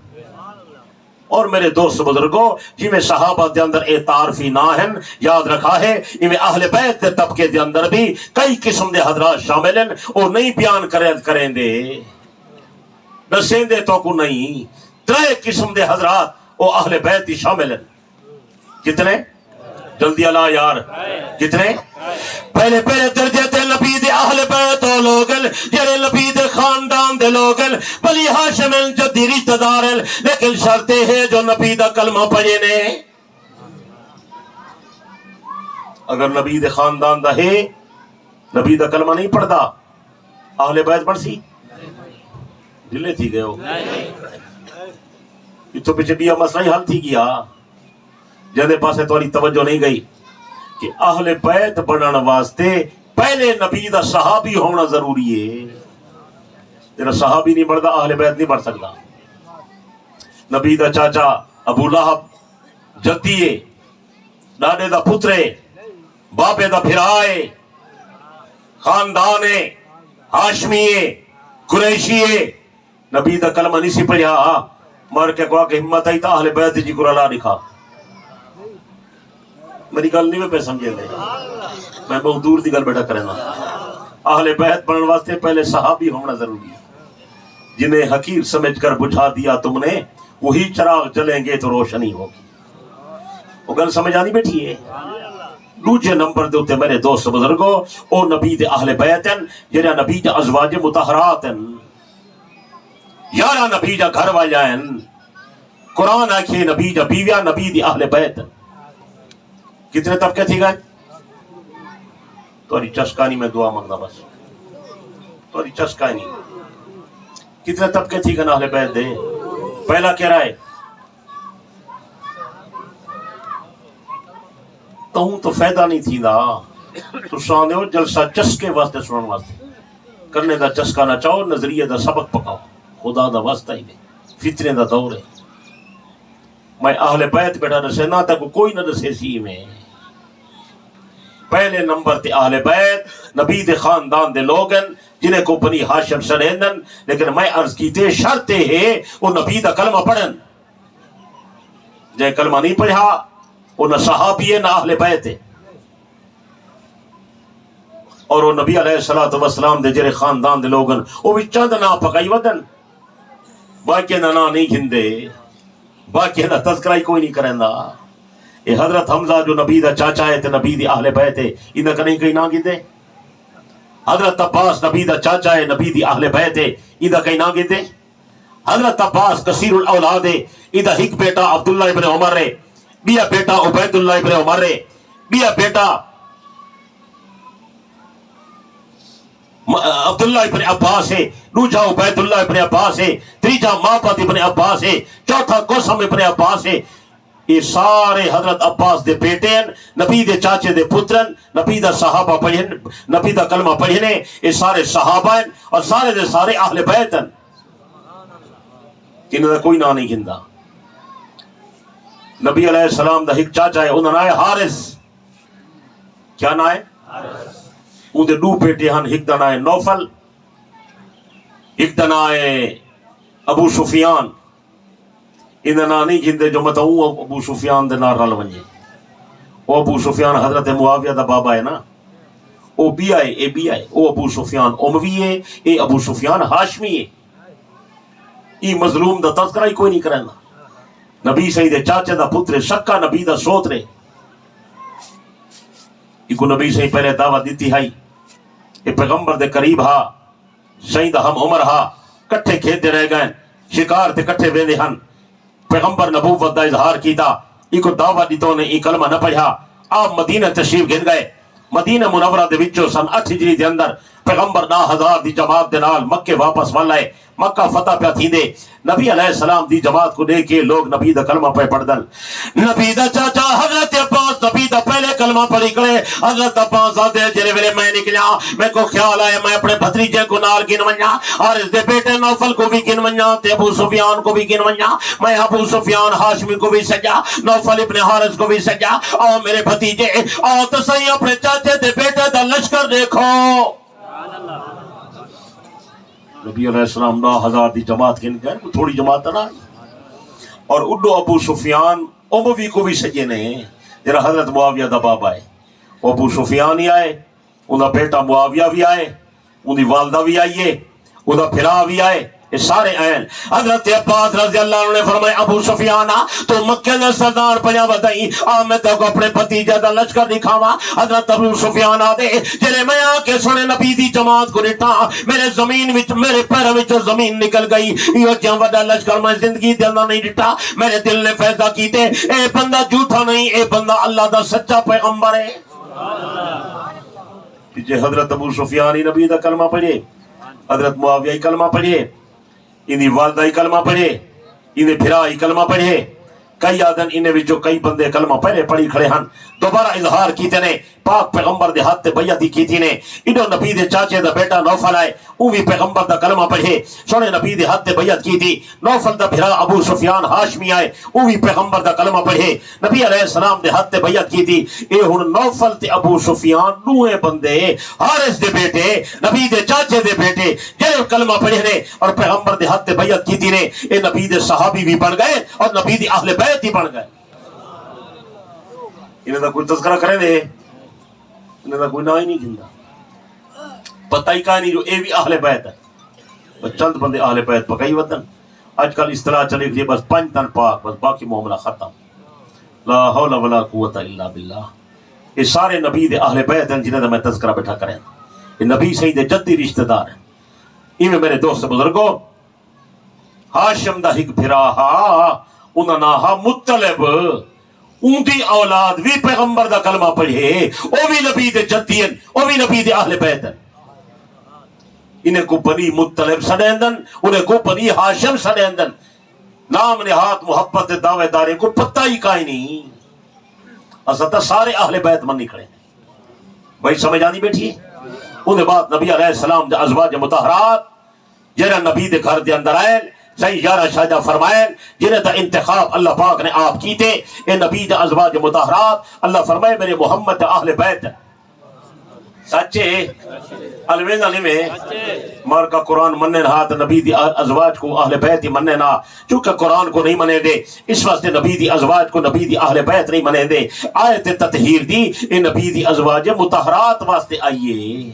اور میرے دوست بزرگوں جی میں صحابہ دے اندر اے تعارفی نہ ہیں یاد رکھا ہے میں اہل بیت دے طبقے دے اندر بھی کئی قسم دے حضرات شامل ہیں اور نہیں بیان کریں دے دسیں دے تو کو نہیں 3 قسم دے حضرات وہ اہل بیت ہی شامل ہیں کتنے جلدی اللہ یار کتنے پہلے درجے تے نبی دے اہل بیت او لوگن جڑے نبی دے خاندان دے لوگن بلی ہاشم جدی رشتہ دار لیکن شرط ہے جو نبی دا کلمہ پڑھے نے اگر نبی دے خاندان دا ہے نبی دا کلمہ نہیں پڑھدا اہل بیت بن سی دلے تھی گئے ہو یہ تو پیچھے بھی مسئلہ ہی حل تھی گیا جدے پاسے تھوڑی توجہ نہیں گئی کہ اہل بیت بنانا واسطے پہلے نبی دا صحابی ہونا ضروری ہے جڑا صحابی نہیں بنتا اہل بیت نہیں بن سکتا نبی دا چاچا ابو لہب جدی ہے ڈاڈے دا پترے باپے دا بھرائے خاندان ہے ہاشمی ہے قریشی ہے نبی دا کلمہ نہیں سی پڑھیا مر کے کہا کہ ہمت آئی تا اہل بیت جی کو اللہ لکھا میری گل نہیں میں سمجھے دے میں بہت دور دی گل بیٹا کرنا اہل بیت بننے واسطے پہلے صحابی ہونا ضروری ہے جنہیں حقیر سمجھ کر بجھا دیا تم نے وہی چراغ جلیں گے تو روشنی ہوگی وہ گل سمجھ آنی بیٹھی ہے دوسرے نمبر دے ہوتے میرے دوست بزرگوں او نبی دے اہل بیت ہیں جنہیں نبی دے ازواج مطہرات ہیں 11 نبی جا گھر والا ہیں قرآن آکھے نبی جا بیویا نبی دی اہل بیت ہیں کتنے طبقے تھی گئے توری چسکانی میں دعا مانگنا بس توری چسکانی کتنے طبقے تھی گئے اہل بیت دے پہلا کہہ رہا ہے تو فائدہ نہیں تھی نا تو ساندے ہو جلسہ چسکے واسطے سنن واسطے کرنے دا چسکا نہ چاہو نظریے دا سبق پکاؤ خدا دا واسطہ ہی نہیں فطرے دا دور ہے میں اہل بیت بیٹا دسے نہ تک کوئی نہ دسے سی میں پہلے نمبر تے اہل بیت نبی دے خاندان دے لوگن جنہیں کو بنی ہاشم سنیندن لیکن میں عرض کیتے شرط ہے وہ نبی دا کلمہ پڑھن جے کلمہ نہیں پڑھا وہ نہ صحابی ہے نہ اہل بیت ہے اور وہ نبی علیہ السلام دے جرے خاندان دے لوگن وہ بھی چند نہ پکائی ودن باقی نہ نہیں گھندے باقی نہ تذکرہ کوئی نہیں کرندا یہ حضرت حمزہ جو نبی دا چاچا ہے تے نبی دی اہل بیت ہے انہاں کہیں کہیں نہ گھندے حضرت عباس نبی دا چاچا ہے نبی دی اہل بیت ہے انہاں کہیں نہ گھندے حضرت عباس کثیر الاولاد ہے انہاں ایک بیٹا عبداللہ ابن عمر ہے بیا بیٹا عبید اللہ ابن عمر ہے بیا بیٹا عبداللہ ابن عباس ہے، دوجا عبیداللہ ابن عباس ہے، تیجا مابد ابن عباس ہے، چوتھا قسم ابن عباس ہے. یہ سارے حضرت عباس دے بیٹے ہیں، نبی دے چاچے دے پترن، نبی دا صحابہ پڑھن، نبی دا کلمہ پڑھنے، یہ سارے صحابہ ہیں اور سارے دے سارے اہل بیت ہیں. انہوں نے کوئی نام نہیں گندا. نبی علیہ السلام دا ایک چاچا ہے، انہوں نے حارث. کیا نام ہے؟ ان دے دو بیٹے ہیں، ایک دا نام ہے نوفل، ایک دا نام ہے ابو سفیان. انہیں نام نہیں گندے جو مطلب ابو سفیان دے نال رل ونجے. وہ ابو سفیان حضرت معاویہ دا بابا ہے نا، وہ بھی آئے اے بھی آئے. وہ ابو سفیان اموی ہے، اے ابو سفیان ہاشمی ہے. یہ مظلوم دا تذکرہ ہی کوئی نہیں کرنا. نبی صحیح دے چاچے دا پتر شکا نبی دا سوترے. ایک نبی صحیح پہلے دعوت دیتی ہے، یہ پیغمبر دے قریب ہا، صحیح دا ہم عمر ہا، کٹھے کھیت دے رہ گئے، شکار تے کٹھے ویندے ہن. پیغمبر نبوت دا اظہار کیتا، ایک دعوت دیتوں نے ایک کلمہ نہ پڑھا. آپ مدینہ تشریف گن گئے. مدینہ منورہ دے وچوں سن 8 ہجری دے اندر پیغمبر 9000 دی جماعت دے نال مکے واپس والائے. مکہ فتح پہ تھی دے. نبی علیہ السلام دی جماعت کو دیکھ کے لوگ نبی دا کلمہ پہ پڑھ دن. نبی دا چاچا حضرت عباس نبی دا پہلے کلمہ پڑھی کرے. حضرت عباس آدھے جنہیں ویلے میں نکلیا، میں کو خیال آیا میں اپنے بھتریجے کو نال گن ونجا، اور اس دے بیٹے نوفل کو بھی گن ونجا تے ابو سفیان کو بھی گن ونجا. میں ابو سفیان ہاشمی کو بھی سجا، نوفل ابن حارث کو بھی سجا. اور میرے بھتیجے اور تو صحیح اپنے چاچے دے بیٹے دا لشکر دیکھو. نبی علیہ السلام 9000 دی جماعت گن گئے، تھوڑی جماعت نہ. اور اڈو ابو سفیان اموی کو بھی سجے نے، جرا حضرت معاویہ دا بابا ہے. وہ ابو سفیان ہی آئے، انہا بیٹا معاویہ بھی آئے، انہی والدہ بھی آئیے، انہا پھرا بھی آئے، یہ سارے آئین. حضرت عباس رضی اللہ عنہ نے فرمایا ابو سفیان تو مکہ دا سردار پڑھا بدائی، میں تو کو اپنے بھتیجے دا لشکر دکھاوا. حضرت ابو سفیان آدھے جلے میں آکے سنے نبی دی جماعت کو نٹا، میرے زمین وچ میرے پیر وچ زمین نکل گئی. یہ کیا وڈا لشکر میں زندگی دلنا نہیں ڈٹا. میرے دل نے فیضا کیتے اے بندہ جھوٹا نہیں، اے بندہ اللہ دا سچا پیغمبر ہے. پیچھے حضرت ابو سفیان ہی نبی دا کلمہ پڑھے، حضرت معاویہ ہی کلمہ پڑھے، انہی والدہ ہی کلمہ پڑھے، انہیں پھرا ہی کلمہ پڑھے. کئی آدن انہیں وچوں کئی بندے کلمہ پہلے پڑھی کھڑے ہن. دوبارہ اظہار کیتے نے، پاک پیغمبر دے ہاتھ تے بیعت کی تھی نے. انہوں نبی دے چاچے دا بیٹا نوفل آئے، وہ بھی پیغمبر دا کلمہ پڑھے، سونے نبی دے ہاتھ تے بیعت کی تھی. نوفل دا پھرا ابو سفیان ہاشمی آئے، وہ بھی پیغمبر دا کلمہ پڑھے، نبی علیہ السلام دے ہاتھ تے بیعت کی تھی. اے ہن نوفل تے ابو سفیان دوئے بندے حارث دے بیٹے، نبی دے چاچے دے بیٹے جنہیں کلمہ پڑھے نے اور پیغمبر دے ہاتھ تے بیعت کی تھی نے. اے نبی دے صحابی بھی بن گئے اور نبی دے اہل بیت ہی بن گئے. انہیں دا کوئی تذکرہ کریں دے، انہیں دا کوئی نام ہی نہیں گندا. پتہ ہی کہا نہیں جو اے بھی اہل بیت ہے. چند بندے اہل بیت پکائی وطن. آج کل اصطلاح چلے گئی بس 5 تن پاک، بس باقی معاملہ ختم. لا حول ولا قوت الا باللہ. یہ سارے نبی دے اہل بیت ہیں جنہیں دا میں تذکرہ بیٹھا کریں. یہ نبی صحیح دے جدی رشتہ دار ہیں. ایویں میرے دوست بزرگوں، ہاشم دا ہک پھرا ہا، انہاں نا ہا مطلب، ان دی اولاد بھی پیغمبر دا کلمہ پڑھے، وہ بھی نبی دے جدی ہیں، وہ بھی نبی دے اہل بیت ہیں. انہیں کو بنی مطلب سڑیندن، انہیں کو بنی ہاشم سڑیندن. نام نہاد محبت دعوے دارے کو پتہ ہی کائیں نہیں. اصلا سارے اہل بیت من نکڑے. بھائی سمجھ آنی بیٹھی ہے. انہیں بعد نبی علیہ السلام دے ازواج مطہرات جنہیں نبی دے گھر دے اندر آئے صحیح 11 شاہدہ فرمائے، جنہیں دا انتخاب اللہ پاک نے آپ کیتے. اے نبی دے ازواج مطہرات اللہ فرمائے میرے محمد اہل بیت سچے الوینا نہیں میں مار کا قرآن مننے نہ تو نبی دی ازواج کو اہل بیت ہی مننے نہ. چونکہ قرآن کو نہیں منے دے اس واسطے نبی دی ازواج کو نبی دی اہل بیت نہیں منے دے. آیت تطہیر دی اے نبی دی ازواج مطہرات واسطے آئیے.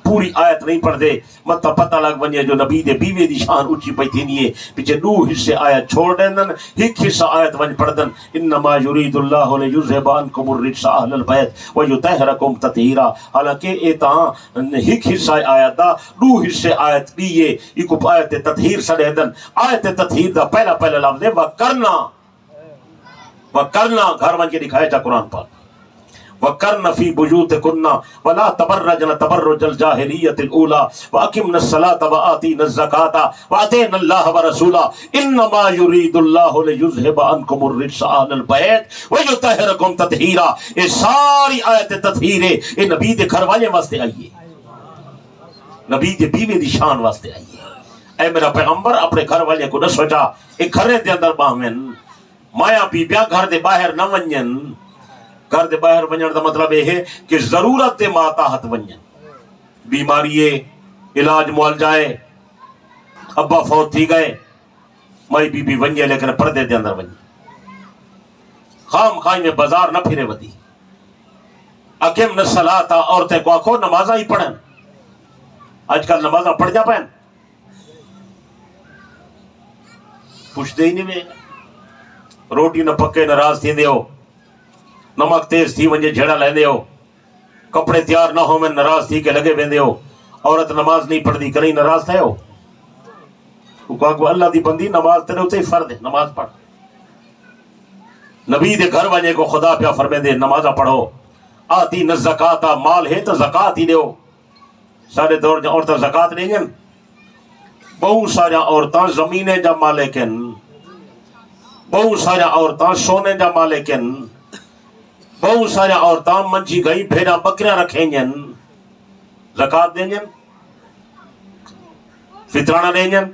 پوری آیت نہیں پڑھ دے مت پتہ لگ بنیا جو نبی دے بیوی دی شان اونچی پئی تھینی ہے. پیچھے 2 حصے آیت چھوڑ دین، ایک حصہ آیت ون پڑھ دین. انما یرید اللہ لیذھب عنکم الرجس اہل البیت ویطہرکم تطہیرا. حالانکہ اے تاں ایک حصہ آیت دا 2 حصے آیت دیے ایک آیت تطہیر سڑے دین. آیت تطہیر دا پہلا لفظ ہے وکرنا. وکرنا گھر ون کے دکھایا جا قرآن پاک. وَقَرْنَ فِي بُيُوتِكُنَّ وَلَا تَبَرَّجْنَ تَبَرُّجَ الْجَاهِلِيَّةِ الْأُولَىٰ وَأَقِمْنَ الصَّلَاةَ وَآتِينَ الزَّكَاةَ وَأَطِعْنَ اللَّهَ وَرَسُولَهُ إِنَّمَا يُرِيدُ اللَّهُ لِيُذْهِبَ عَنكُمُ الرِّجْسَ أَهْلَ الْبَيْتِ وَيُطَہِّرَكُمْ تَطْہِیرًا۔ یہ ساری آیت تطہیر ہے، یہ نبی دے گھر والے واسطے آئی ہے، نبی دے بیوی دی شان واسطے آئی ہے۔ اے میرا پیغمبر اپنے گھر والے کو نہ سوچا ایک گھر دے اندر باہمن مایا بیبیاں گھر دے باہر نہ ونجن۔ گھر دے باہر ونجن دا مطلب یہ ہے کہ ضرورت دے ماتحت ونجن، بیماری ہے، علاج معالجائے، ابا فوت تھی گئے، مائی بی بی ونجے لیکن پردے دے اندر ونجے، خام خائی میں بازار نہ پھرے ودی۔ اقیم الصلاۃ، عورتیں کو آکھو نمازاں ہی پڑھن۔ آج کل نمازاں پڑھ جا پہن پوچھتے ہی نہیں میں، روٹی نہ پکے ناراض تھی ہو، نمک تیز تھی ونجے جھڑا لیندے ہو، کپڑے تیار نہ ہو میں ناراض تھی کہ لگے ویندے ہو، عورت نماز نہیں پڑھ دی کریں ناراض تھے ہو۔ وہ کہا اللہ دی بندی نماز تیرے ہوتے ہی فرد ہے، نماز پڑھ۔ نبی دے گھر والے کو خدا پیا فرمے دے نمازہ پڑھو۔ آتی نہ زکاة، مال ہے تو زکاة ہی دیو۔ سارے دور جا عورتیں زکاة نہیں گن، بہت سارا عورتاں زمینیں جا مالکن، بہت سارا عورتاں سونے جا مالکن، بہت سارا عورتاں منجی گئی بھیڑا بکریاں رکھیں جن، زکاة دیں جن، فطرانہ دیں جن،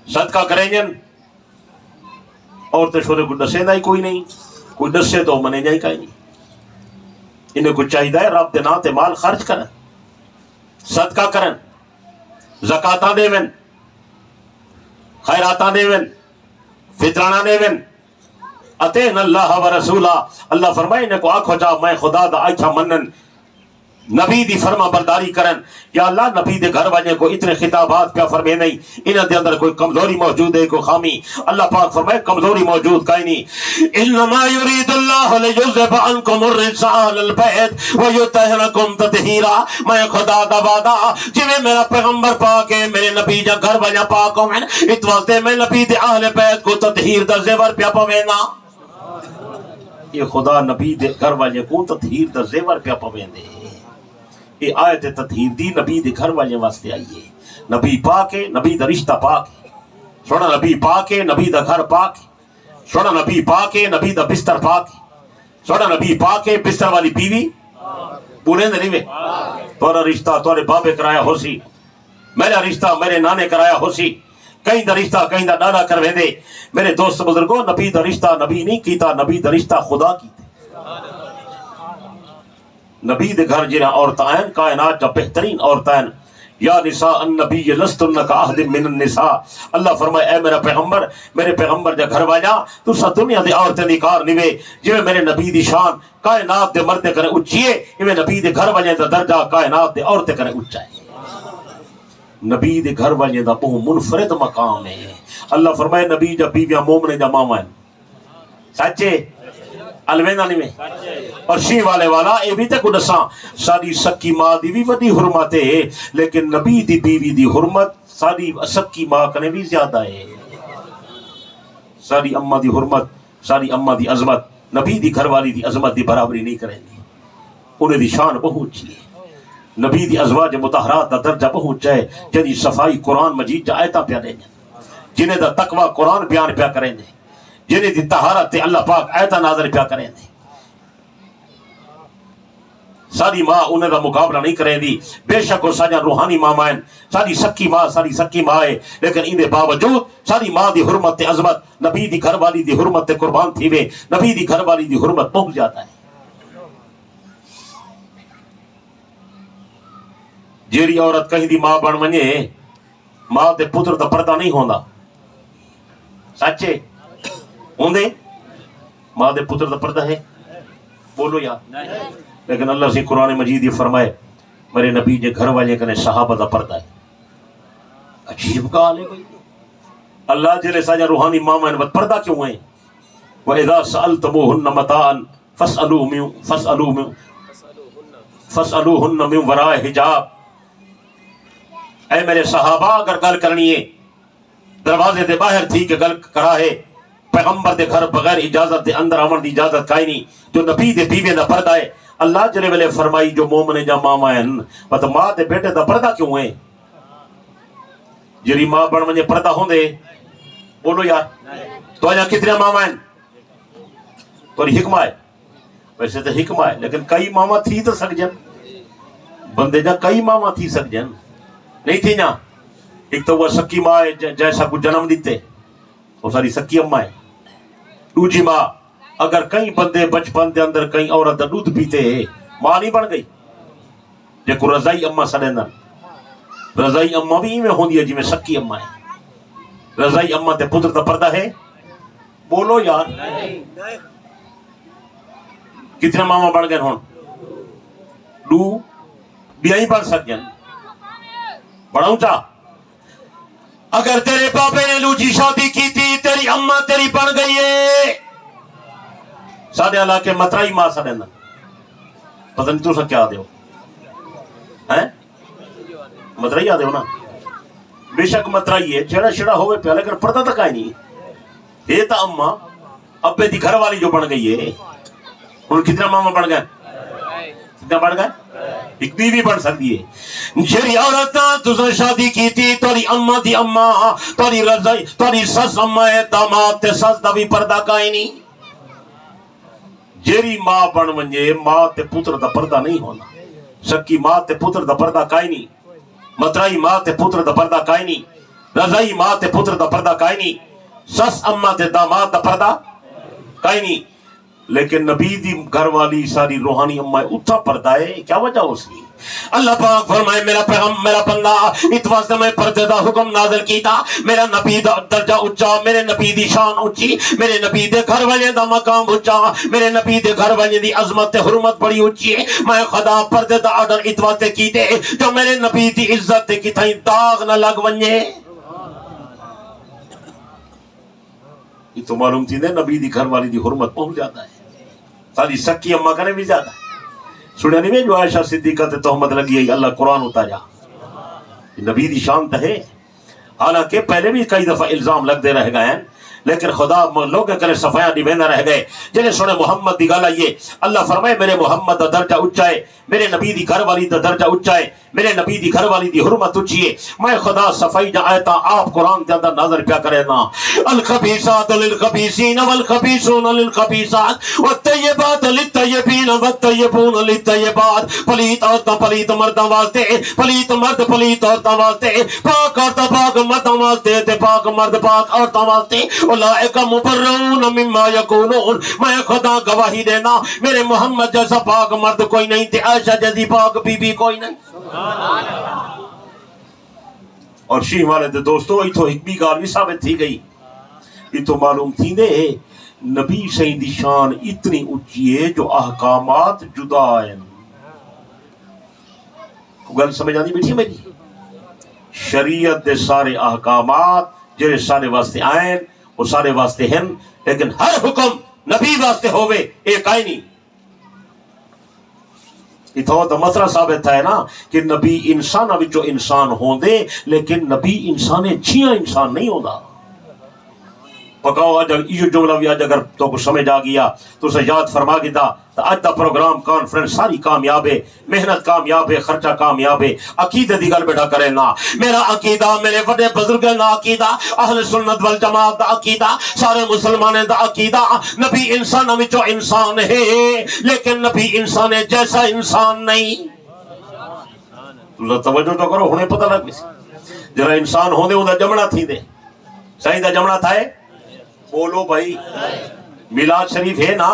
صدقہ کریں جن۔ عورتیں شورے کو ڈسے ہی کوئی نہیں، کوئی ڈسے تو منے جائے کہیں نہیں۔ انہیں کچھ چاہیے ہے رب دے نام تے مال خرچ کرن، صدقہ کرن، زکاتاں دے ون، خیراتاں دے ون، فطرانہ دے ون۔ اطیعنا اللہ و رسولہ، اللہ فرمائے انہیں کو آنکھو جا میں خدا دا آئیچھا منن، نبی دی فرما برداری کرن۔ یا اللہ نبی دے گھر والے کو اتنے خطابات پیا فرمے نہیں، انہاں دے اندر کوئی کمزوری موجود ہے، کوئی خامی، اللہ پاک فرمائے کمزوری موجود کہیں نہیں۔ انما یرید اللہ لیذھب عنکم الرجس اہل البیت ویطہرکم تطہیرا۔ میں خدا دا وعدہ جویں میرا پیغمبر پاک ہے، میرے نبی جا گھر والے پاک ہوں اس واسطے میں نبی دے اہل بیت کو تطہیر دا زیور پیا پوینا۔ یہ خدا نبی دے گھر والے کو تطہیر دا زیور پیا پویندے۔ یہ آیت تطہیر دی نبی دے گھر والے واسطے آئی ہے۔ نبی پاک ہے، نبی دا رشتہ پاک ہے، سونا نبی پاک ہے، نبی دا گھر پاک ہے، سونا نبی پاک ہے، نبی دا بستر پاک ہے، سونا نبی پاک ہے، بستر والی بیوی پورے نہیں میں تورا رشتہ تورے بابے کرایا ہو سی، میرا رشتہ میرے نانے کرایا ہو سی، کہیں دا رشتہ کہیں دا ڈالا کروے دے۔ میرے دوست بزرگوں نبی دا رشتہ نبی نہیں کیتا، نبی دا رشتہ خدا کیتا۔ نبی دے گھر جنہاں عورتاں ہیں کائنات جا بہترین عورتاں ہیں۔ یا نساء النبی لستن کاحد من النساء، اللہ فرمائے اے میرا پیغمبر، میرے پیغمبر جا گھر والا تو سا دنیا دے عورتیں نکار نوے جو میرے نبی دی شان کائنات دے مردے کرے اچھیے، میں نبی دے گھر والے دا درجہ کائنات دے عورتیں کرے اچھائے۔ نبی دے گھر والے دا بہت منفرد مقام ہے۔ اللہ فرمائے نبی جا بیویاں مومنے جا ماما ہیں، سچے الوینا نہیں میں اور شی والے والا اے بھی تے کو دساں ساری سکی ماں دی بھی وڈی حرمت ہے، لیکن نبی دی بیوی دی حرمت ساری سکی ماں کنے بھی زیادہ ہے۔ ساری اماں دی حرمت، ساری اماں دی عظمت نبی دی گھر والی دی عظمت دی برابری نہیں کریں گی۔ انہیں دی شان بہت اونچی ہے، نبی دی ازواج مطہرات دا درجہ بہت اونچا ہے، جنہی صفائی قرآن مجید جا آیتاں پیا دیں جنہیں دا تقوی قرآن بیان پیا کریں دیں، جنہیں دی طہارت اللہ پاک آیتاں نازل پیا کریں دیں۔ ساری ماں انہیں دا مقابلہ نہیں کریں دی، بے شک وہ ساجا روحانی ماں مائن، ساری سکی ماں ہے، لیکن ان دے باوجود ساری ماں دی حرمت تے عظمت نبی دی گھر والی دی حرمت تے قربان تھی وے، نبی دی گھر والی دی حرمت بہت زیادہ ہے۔ جیڑی عورت کہیں دی ماں بن ونجے، ماں دے پتر دا پردہ نہیں ہوندا، سچے ہوندے ماں دے پتر دا پردہ ہے؟ بولو یا لیکن اللہ سے قرآن مجید یہ فرمائے میرے نبی جے گھر والے کنے صحابہ دا پردہ ہے۔ عجیب گال ہے بھائی، اللہ جلے ساجا روحانی ماما ان پردہ کیوں ہیں؟ وَإِذَا سَأَلْتَمُوهُنَّ مَتَاعًا فَاسْأَلُوهُنَّ مِنْ وَرَاءِ حِجَابٍ۔ اے میرے صحابہ اگر گل کرنی ہے دروازے دے باہر تھی کہ گل کرا ہے، پیغمبر دے گھر بغیر اجازت دے اندر آمن دی اجازت کائی نہیں، جو نبی دے بیوے دا پردہ ہے اللہ جلے ویلے فرمائی جو مومن جا ماما ہیں پتہ ماں تے بیٹے دا پردہ کیوں ہے جری ماں بن ونجے پردہ ہوں دے بولو یار تو آجا کتنے ماما ہیں تو حکمہ ہے ویسے تو حکمہ ہے لیکن کئی ماما تھی تو سک جن بندے جا کئی ماما تھی سک جن نہیں تھی نا ایک تو وہ سکی ماں ہے جیسا کو جنم دیتے وہ ساری سکی اماں ہے دوجی ماں اگر کئی بندے بچپن دے اندر کئی عورت دودھ پیتے ماں نہیں بن گئی جے کو رضائی اماں سڑیندن رضائی اماں بھی میں ہوندی ہے جی میں سکی اماں ہے رضائی اماں تے پتر دا پردہ ہے بولو یار کتنے ماما بن گئے ہون دو بیائی بن سک جن بڑھاؤں چاہ اگر تیرے باپے نے لوچی شادی کی تھی تیری اماں تیری بن گئی ہے سادے اللہ کے مترائی ماں سڑے نا پتہ نہیں تو سا کیا دے ہو مترائی آدھے ہو نا بے شک مترائی ہے چھڑا چھڑا ہوئے پہ لیکن پردہ تک آئی نہیں یہ تا اماں ابے دی گھر والی جو بن گئی ہے ان کتنا ماما بن گئے کتنا بن گئے ایک بیوی بن سکتی ہے جیری عورتاں تُسے شادی کی تھی توری اماں دی اماں توری رضائی توری سس اماں ہے داماد تے سس دا بھی پردہ کائیں نہیں جیری ماں بن ونجے ماں تے پتر دا پردہ نہیں ہونا سکی ماں تے پتر دا پردہ کائیں نہیں مترائی ماں تے پتر دا پردہ کائیں نہیں رضائی ماں تے پتر دا پردہ کائیں نہیں سس اماں تے داماد دا پردہ کائیں نہیں لیکن نبی دی گھر والی ساری روحانی اماں اتھا پردہ ہے کیا وجہ اس کی اللہ پاک فرمائے میرا پیغام میرا بندہ اس واسطے میں پردے دا حکم نازل کیتا میرا نبی دا درجہ اونچا میرے نبی دی شان اونچی میرے نبی دے گھر والے دا مقام اونچا میرے نبی دے گھر والے دی عظمت تے حرمت بڑی اونچی ہے میں خدا پردے دا آرڈر اس واسطے کیتے جو میرے نبی دی عزت تے کتھائیں داغ نہ لگ ونجے یہ تو معلوم تھی نبی دی گھر والی دی حرمت پہنچ جاتا ہے ساری سکی اماں کرنے بھی جاتا ہے سنیا نہیں میں جو عائشہ صدیقہ تے تہمت لگی ہے اللہ قرآن اتارا نبی دی شان تے ہے حالانکہ پہلے بھی کئی دفعہ الزام لگ دے رہ گئے ہیں لیکن خدا لوگ کرے صفیاں نبینا رہ گئے جنہیں سنے محمد دی گالا یہ اللہ فرمائے میرے محمد دا درجہ اونچا ہے میرے نبی دی گھر والی دا درجہ اونچا ہے میرے نبی دی گھر والی دی حرمت اونچی ہے میں خدا صفائی جا آیتا آپ قرآن کے اندر نظر پیا کرے نا الخبیثات للخبیثین والخبیثون للخبیثات والطیبات للطیبین والطیبون للطیبات پلیت عورتاں پلیت مرداں واسطے پلیت مرد پلیت عورتاں واسطے پاک عورتاں پاک مرداں واسطے تے پاک مرد پاک عورتاں واسطے اولئک مبرؤون مما یقولون میں خدا گواہی دینا میرے محمد جیسا پاک مرد کوئی نہیں تے عائشہ جیسی پاک بی بی کوئی نہیں اور شیح والے دے دوستو یہ تو ایک بھی گال بھی ثابت تھی گئی یہ تو معلوم تھی دے نبی صحیح دی شان اتنی اونچی ہے جو احکامات جدا ہیں گل سمجھ آنی بیٹھی میری شریعت دے سارے احکامات جڑے سارے واسطے آئیں وہ سارے واسطے ہیں لیکن ہر حکم نبی واسطے ہوئے ایک آئی نہیں اتھو تو مسئلہ ثابت ہے نا کہ نبی انسان وچوں انسان ہوندے لیکن نبی انسان جھیاں انسان نہیں ہوندا پکاؤ آج یہ جملہ بھی آج اگر تو کو سمجھ آ گیا تو اسے یاد فرما گیا تو آج دا پروگرام کانفرنس ساری کامیاب ہے محنت کامیاب ہے خرچہ کامیاب ہے عقیدہ دی گل بیٹھا کرے نا میرا عقیدہ میرے بڑے بزرگ دا عقیدہ اہل سنت والجماعت دا عقیدہ سارے مسلمانوں دا عقیدہ نبی انسان وچوں انسان ہے لیکن نبی انسان جیسا انسان نہیں تو توجہ تو کرو ہنے پتہ لگ جرا انسان ہوندے اوندا جمنا تھی دے صحیح دا جمنا تھا ہے بولو بھائی میلاد شریف ہے نا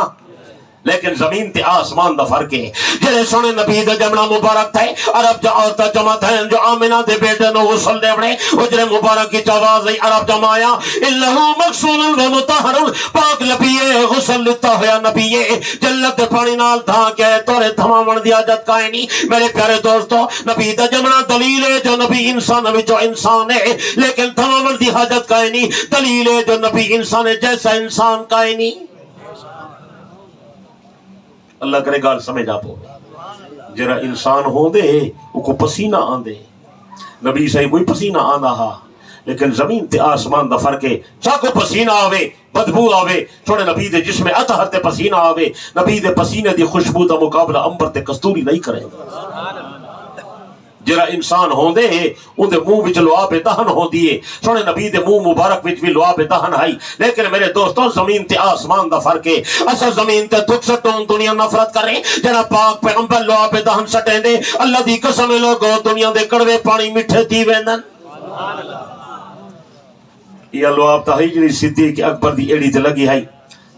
لیکن زمین تے آسمان دا فرق ہے جڑے سونے نبی دا جمنا مبارک تھے عرب جا عورتاں جمع تھے جو آمنہ دے بیٹے نو غسل دے بڑے اجرے مبارک کی جواز عرب جمایا انہو مقصول و مطہر پاک نبیے غسل لیتا ہویا نبیے جلت دے پانی نال دھا کے تورے دھماون دی حاجت کائیں نہیں میرے پیارے دوستو نبی دا جمنا دلیل ہے جو نبی انسان وچوں انسان ہے لیکن دھماون دی حاجت کائیں نہیں دلیل ہے جو نبی انسان جیسا انسان کائیں نہیں اللہ کرے گال سمجھ آپ ہو جرا انسان ہو دے وہ کو پسینہ آن دے نبی صحیح کوئی پسینہ آن رہا لیکن زمین تے آسمان دا فرق ہے چاہ کو پسینہ آوے بدبو آوے سونے نبی دے جسم اطہر تے پسینہ آوے نبی دے پسینے دی خوشبو دا مقابلہ امبر تے کستوری نہیں کرے جرا انسان ہوندے اون دے منہ وچ لعاب دہن ہوندی ہے سونے نبی دے منہ مبارک وچ بھی لعاب دہن ہے لیکن میرے دوستو زمین تے آسمان دا فرق ہے اسا زمین تے دکھ سٹوں دنیا نفرت کرے جڑا پاک پیغمبر لعاب دہن سٹیں دے اللہ دی قسم لوگو دنیا دے کڑوے پانی میٹھے تھی ویندن یہ لعاب تا ہجری صدیق اکبر دی ایڑی تے لگی ہے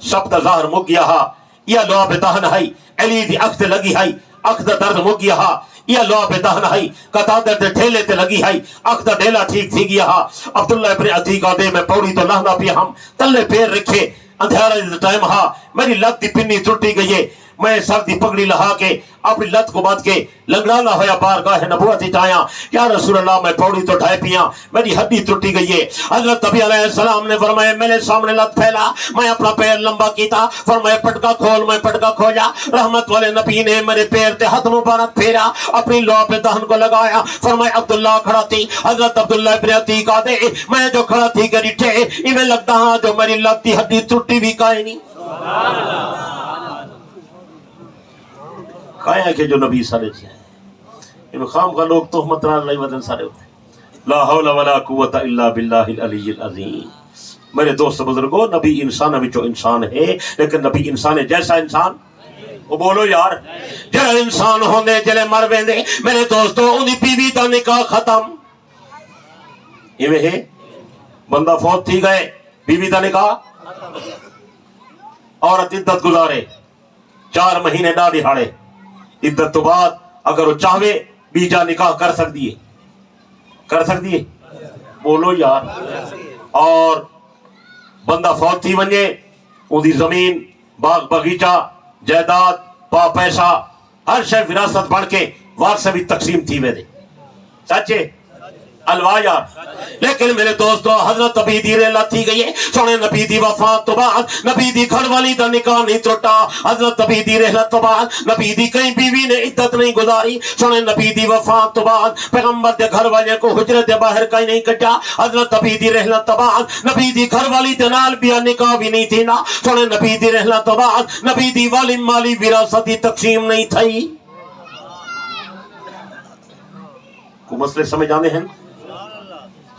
سب دا ظاہر مک گیا ہا یہ لعاب دہن ہے علی دی اکھ تے لگی ہے اکھ دا درد مک گیا ہا یہ لعاب دہن ہے قطادہ دے ٹھیلے تے لگی ہے اکھ دا ڈھیلا ٹھیک تھی گیا ہا عبداللہ ابن عتیقہ دے میں پوڑی تو لہنا پیا ہم تلے پیر رکھے اندھیرا دی ٹائم ہا میری لت دی پنی ٹوٹی گئی ہے میں سر دی پگڑی لہا کے اپنی لت کو بات کے لنگڑانا ہویا بارگاہ نبوت آیا یا رسول اللہ میں پوڑی تو ڈھائی پیاں میری ہڈی ٹوٹی گئی ہے حضرت نبی علیہ السلام نے فرمایا میرے سامنے لت پھیلا میں اپنا پیر لمبا کیتا فرمایا پٹکا کھول میں پٹکا کھولا رحمت والے نبی نے میرے پیر تے ہاتھ مبارک پھیرا اپنی لعاب دہن کو لگایا فرمایا عبداللہ کھڑا تھی حضرت عبداللہ ابن عتیقہ دے میں جو کھڑا تھی کہ ڈٹھے ایویں لگتا ہاں جو میری لت دی ہڈی ٹوٹی بھی کائے نہیں کہا کہ جو نبی سارے جائے ان خام کا لوگ تہمت نہ نہیں ودن سارے ہوتے لا حول ولا قوت الا باللہ العلی العظیم میرے دوست بزرگوں نبی انسان وچوں انسان ہے لیکن نبی انسان ہے جیسا انسان وہ بولو یار جڑا انسان ہوندے جلے مر ویندے میرے دوستو اونی بیوی دا نکاح ختم ایویں ہے بندہ فوت تھی گئے بیوی دا نکاح عورت عدت گزارے 4 مہینے نہ دہاڑے عدت تو بعد اگر وہ چاہوے بیجا نکاح کر سکتی ہے بولو یار اور بندہ فوت تھی ونجے ان دی زمین باغ باغیچہ جائیداد پا پیسہ ہر شے وراثت بن کے وارث بھی تقسیم تھی وے دے سچے الوا یار لیکن میرے دوستو حضرت نبی دی رحلت تھی گئی ہے سونے نبی دی وفات تو بعد نبی دی گھر والی دا نکاح نہیں ٹوٹا حضرت نبی دی رحلت تو بعد نبی دی کہیں بیوی نے عدت نہیں گزاری سونے نبی دی وفات تو بعد پیغمبر دے گھر والے کو حجرت دے باہر کہیں نہیں کٹا حضرت نبی دی رحلت تو بعد نبی دی گھر والی دے نال بھی نکاح بھی نہیں تھی نا سونے نبی دی رحلت تو بعد نبی دی والی مالی وراثتی تقسیم نہیں تھی کو مسئلے سمجھ آنے ہیں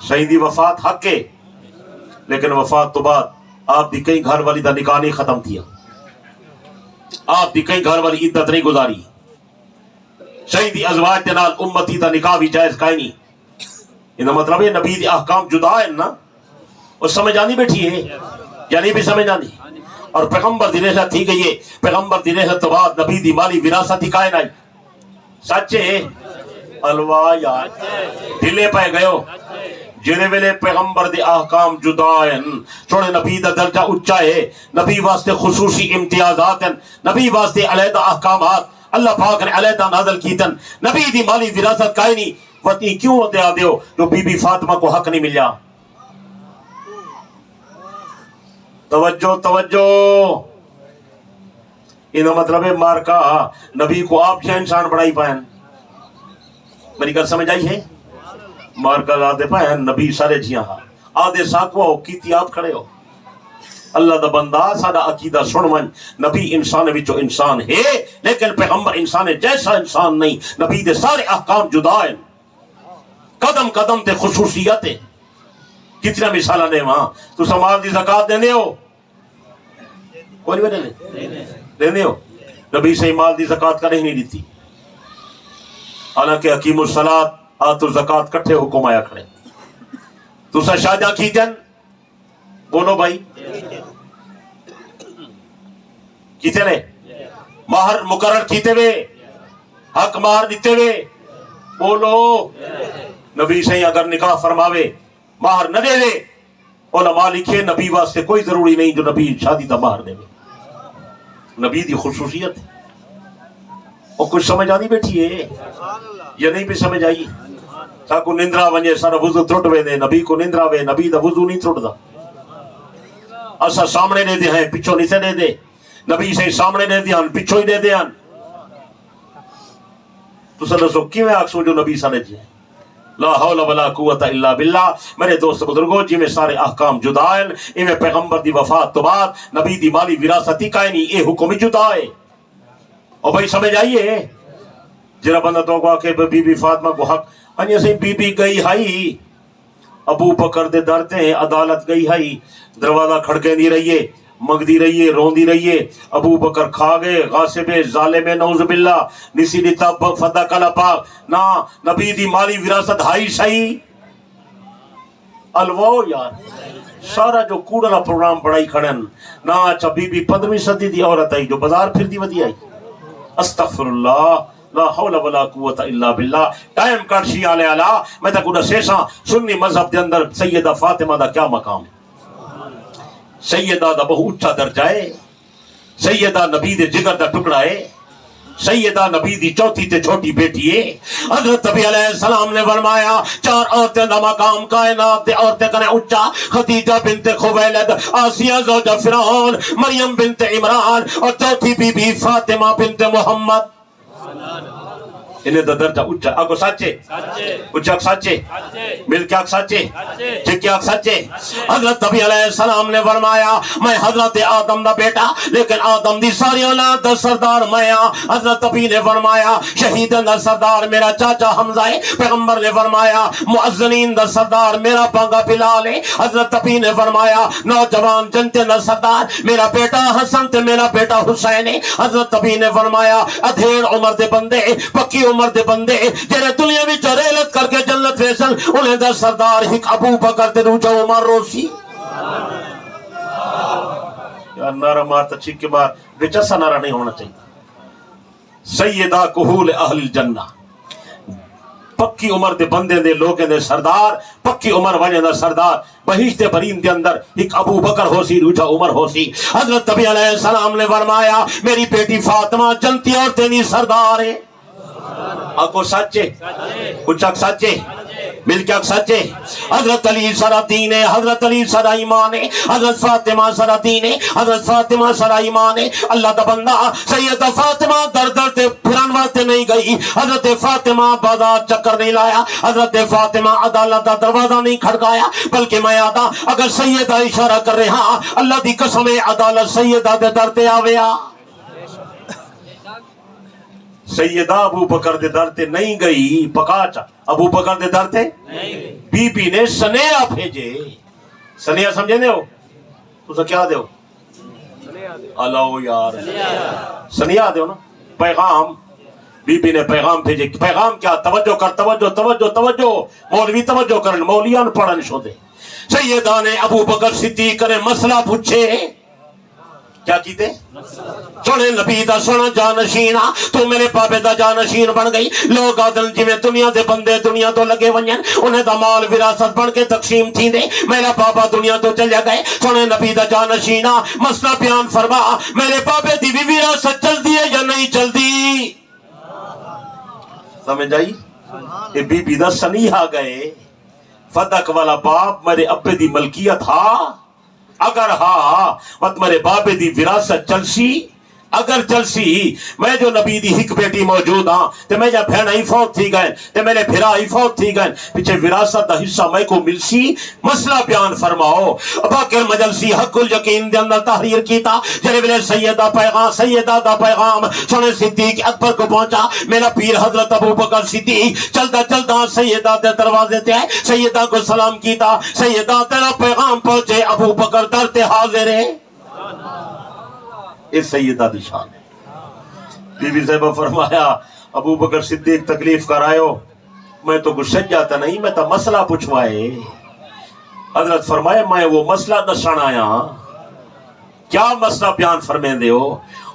شہیدی وفات حق ہے لیکن وفات تو بعد آپ دی کئی گھر والی دا نکاح نہیں ختم کیا آپ دی کئی گھر والی عدت نہیں گزاری شہیدی ازواج دے نال امتی دا نکاح بھی جائز کائیں نہیں یہ مطلب ہے نبی دی احکام جدا ہے نا وہ سمجھ آنی بیٹھی ہے یا نہیں بھی سمجھ آنی اور پیغمبر دی رحلت تھی گئی ہے پیغمبر دی رحلت تو بعد نبی دی مالی وراثت ہی کائیں نہیں سچے الوا یار ڈھلے پہ گئے جنہیں ویلے پیغمبر دے احکام جدا ہیں چھوڑے نبی دا درجہ اچھا ہے نبی واسطے خصوصی امتیازات ہیں نبی واسطے علیحدہ احکامات اللہ پاک نے علیحدہ نازل کیتن نبی دی مالی وراثت کائیں نہیں وطنی کیوں دیا دیو جو بی بی فاطمہ کو حق نہیں ملیا توجہ توجہ انہا مطلب ہے مارکا نبی کو آپ کیا انسان بڑھائی پائیں میری گل سمجھ آئی ہے مارکا آدھے پائیں نبی سارے جیاں ہاں آدھے ساکوہ ہو کیتی آپ کھڑے ہو اللہ دا بندہ سادہ عقیدہ سنوان نبی انسان وچو انسان ہے لیکن پیغمبر انسان ہے جیسا انسان نہیں نبی دے سارے احکام جدا ہیں قدم قدم تے خصوصیت ہے کتنا مثالہ نے وہاں تو سمال دی زکاة دینے ہو کوئی نہیں دینے دینے ہو نبی سے مال دی زکاة کا نہیں دیتی حالانکہ حکیم الصلاة آت الزکاة کٹھے حکم آیا کھڑے تو سا شاہجہ کی جن بولو بھائی کیتے نے مہر مقرر کیتے ہوئے حق مہر دیتے ہوئے بولو نبی سے اگر نکاح فرماوے مہر نہ دے دے علماء لکھے نبی واسطے کوئی ضروری نہیں جو نبی شادی دا مہر دے نبی دی خصوصیت اور کچھ سمجھ آنی بیٹھی ہے یہ نہیں بھی سمجھ آئی ساکو نندرا ونجے سارا وضو ترٹ وے دے نبی کو نندرا وے نبی دا وضو نہیں ترٹ دا اسا سامنے دے دے ہیں پچھو نہیں سے دے دے نبی سے سامنے دے دے ہیں پچھو ہی دے دے ہیں تو سر دسو کیوں ہے آکسو جو نبی سارے جی ہیں لا حول ولا قوت الا باللہ. میرے دوست بزرگوں جی میں سارے احکام جدا ہیں ایویں پیغمبر دی وفات تو بعد نبی دی مالی وراثت ہی کائے نہیں اے حکم ہی جدا ہے. اور بھائی سمجھ آئیے جرا بندہ تو کہا کہ بی بی فاطمہ کو حق انہیں سے بی بی گئی ہائی ابو بکر دے درتے عدالت گئی ہائی دروازہ کھڑکے دی رہیے مگدی رہیے روندی رہیے ابو بکر کھا گئے غاصب ظالم نعوذ باللہ نسی دیتا فتح کلا پاک نا نبی دی مالی وراثت ہائی صحیح الو یار سارا جو کوڑا پروگرام بڑائی کھڑن نا اچھا بی بی 15ویں صدی دی عورت آئی جو بازار پھر دی ودی آئی استغفر اللہ لا حول ولا قوت الا باللہ. ٹائم کٹ شی علی علی میں تک انہا سیسا سنی مذہب دے اندر سیدہ فاطمہ دا کیا مقام ہے. سیدہ دا بہت اچھا درجہ ہے. سیدہ نبی دے جگر دا ٹکڑا ہے. سیدہ نبی دی چوتھی تے چھوٹی بیٹی ہے. حضرت نبی علیہ السلام نے فرمایا 4 عورتیں دا مقام کائنات دے عورتیں کنے اچھا خدیجہ بنت خویلد آسیہ زوجہ فرعون مریم بنت عمران اور چوتھی بی بی فاطمہ بنت محمد. انہیں دا درجہ اچھا آگو سچے اچھا سچے مل کے سچے چکی سچے. حضرت نبی علیہ السلام نے فرمایا میں حضرت آدم دا بیٹا لیکن آدم دی ساری اولاد دا سردار میں ہاں. حضرت نبی نے فرمایا شہیدن دا سردار میرا چاچا حمزہ ہے. پیغمبر نے فرمایا مؤذنین دا سردار میرا پانگا بلال ہے. حضرت نبی نے فرمایا نوجوان جنتے دا سردار میرا بیٹا حسن تے میرا بیٹا حسین ہے. حضرت نبی نے فرمایا ادھیڑ عمر دے بندے پکی عمر دے بندے جنہیں دنیا میں چریلت کر کے جنت فیصل انہیں دا سردار ہک ابو بکر تے روجہ عمر روسی. یار نعرہ مارتا چھک کے بار بچسا نعرہ نہیں ہونا چاہیے. سیدہ کہول اہل الجنہ پکی عمر دے بندے دے لوگیں دے سردار پکی عمر وجہ دے سردار بہشت برین دے اندر ایک ابو بکر ہو سی روجہ عمر ہو سی. حضرت نبی علیہ السلام نے فرمایا میری بیٹی فاطمہ جنتی عورتیں نہیں سردار ہے. آگو سچے اچھا سچے مل کے سچے. حضرت علی سرا دین ہے حضرت علی سرا ایمان ہے حضرت فاطمہ سرا دین ہے حضرت فاطمہ سرا ایمان ہے. اللہ دا بندہ سیدہ فاطمہ در در تے پھران واسطے نہیں گئی. حضرت فاطمہ بازار چکر نہیں لایا. حضرت فاطمہ عدالت دا دروازہ نہیں کھڑکایا بلکہ میں آدھا اگر سیدہ اشارہ کر رہے ہاں اللہ دی قسم عدالت سیدہ دے در تے آویا. سیدہ ابو بکر دے در تے نہیں گئی پکاچا ابو بکر دے در تے بی بی نے سنیہ بھیجے. سنیہ سمجھے دے ہو تو سے کیا دے ہو اللہ یار سنیہ دے ہو نا پیغام. بی بی نے پیغام بھیجے. پیغام کیا توجہ کر توجہ توجہ توجہ مولوی توجہ کرن مولیان پڑھن شو دے. سیدہ نے ابو بکر صدیق نے مسئلہ پوچھے کیا کیتے سونے نبی دا سونا جانشین تو میرے بابے دا جانشین بن گئی. لوگ آدن جی میں دنیا دے بندے دنیا تو لگے ونجن انہیں دا مال وراثت بن کے تقسیم تھی دے. میرا بابا دنیا تو چلے گئے سونے نبی دا جانشین مسئلہ بیان فرما میرے بابے دی بھی وراثت چل دی ہے یا نہیں چل دی. سمجھ آئی یہ بی بی دا سنیحہ گئے فدق والا باپ میرے ابے دی ملکیت ہاں اگر ہاں وقت میرے بابے دی وراثت چلسی اگر چلسی میں جو نبی دی ہک بیٹی موجود ہاں تے میں جا بھیڑ ہی فوت تھی گئے تے میرے بھیرا ہی فوت تھی گئے پیچھے وراثت دا حصہ میں کو ملسی. مسئلہ بیان فرماؤ. باقر مجلسی حق الیقین دے اندر تحریر کیتا جنہیں بلے سیدہ دا پیغام سونے صدیق اکبر کو پہنچا. میرا پیر حضرت ابو بکر صدیق چلتا چلتا سیدہ دے دروازے تے آئے سیدہ کو سلام کیتا. سیدہ تیرا پیغام پہنچے ابو بکر در تے حاضر ہے. اس سیدہ دی شان ہے. بی بی صاحبہ فرمایا ابو بکر صدیق تکلیف کرائیو میں تو کچھ سج جاتا نہیں میں تو مسئلہ پوچھوائے. حضرت فرمایا میں وہ مسئلہ دسن آیا کیا مسئلہ بیان فرمین دے ہو.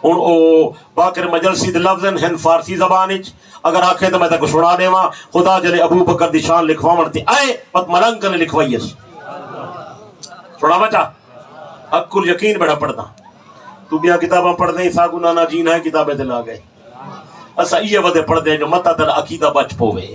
ان او باقر مجلسی دے لفظن ہیں فارسی زبان اگر آکھے تو میں تو کچھ سنا دے ماں خدا جلے ابو بکر دی شان لکھوا مرتی آئے پت ملنگ کنے لکھوائیس سنا بچا حق الیقین بڑا پڑھتا تو بیا کتاباں پڑھ دیں ساگو نانا جین ہے کتابیں دل آ گئے اسا یہ ودے پڑھ دیں جو متا در عقیدہ بچ پوے.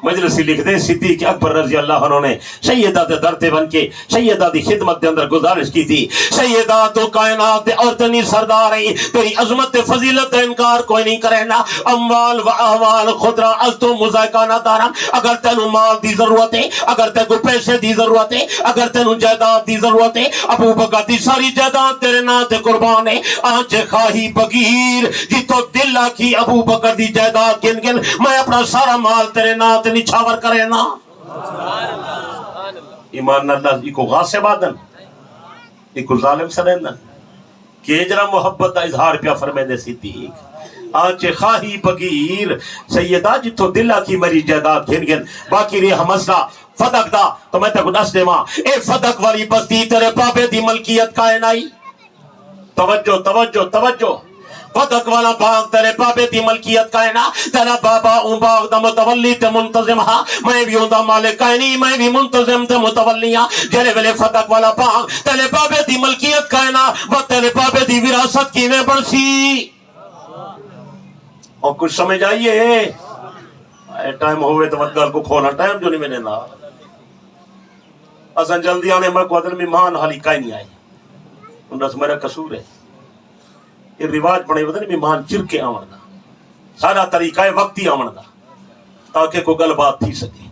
مجلسی لکھ دے صدیق اکبر رضی اللہ عنہ نے سیدہ دے در تے بن کے سیدہ دی خدمت دے اندر گزارش کی تھی، سیدہ تو کائنات دے اور تنی سردار رہی، تیری عظمت تے فضیلت تے انکار کوئی نہیں کرے نا، اموال و احوال خدرہ از تو مذائقہ نہ دارم، اگر تینو مال دی ضرورت ہے، اگر تینو پیسے دی ضرورت ہے، اگر تینو جائیداد دی ضرورت ہے، ابو بکر دی ساری جائیداد تیرے نا تے قربان ہے، آنچ خواہی بغیر جی تو دل کی ابو بکر دی جائیداد گن گن میں اپنا سارا مال تیرے نا تے نچھاور کرے نا۔ ایمان اللہ ایک غاصب آدن ایک ظالم سنیندن کہ اجرا محبت اظہار پیا فرمے دے صدیق آنچ خواہی بغیر سیدہ جتو دلہ کی مری جائیداد گن گن باقی رہا مسئلہ فدق دا تو میں تک دس دے ماں اے فدق والی بستی تیرے بابے دی ملکیت کائنائی، توجہ توجہ توجہ، فدق والا باغ تیرے بابے دی ملکیت کائنا، تیرا بابا اون باغ دا متولی تے منتظم ہاں، میں بھی اون دا مالک کائنی، میں بھی منتظم تے متولی ہاں، جلے ویلے فدق والا باغ تیرے بابے دی ملکیت کائنا وہ تیرے بابے دی وراثت کی میں بڑسی۔ اور کچھ سمجھ آئیے ٹائم ہوئے تو وقت گل کو کھولا ٹائم جو نہیں میں نے نا اصلا جلدی آنے میں کو عدل میں مان حالی کائیں نہیں آئے انہوں سے میرا قصور ہے، یہ رواج بڑے وطن میں مان چر کے آمن دا سارا طریقہ ہے وقتی آمن دا تاکہ کوئی گل بات تھی سکے۔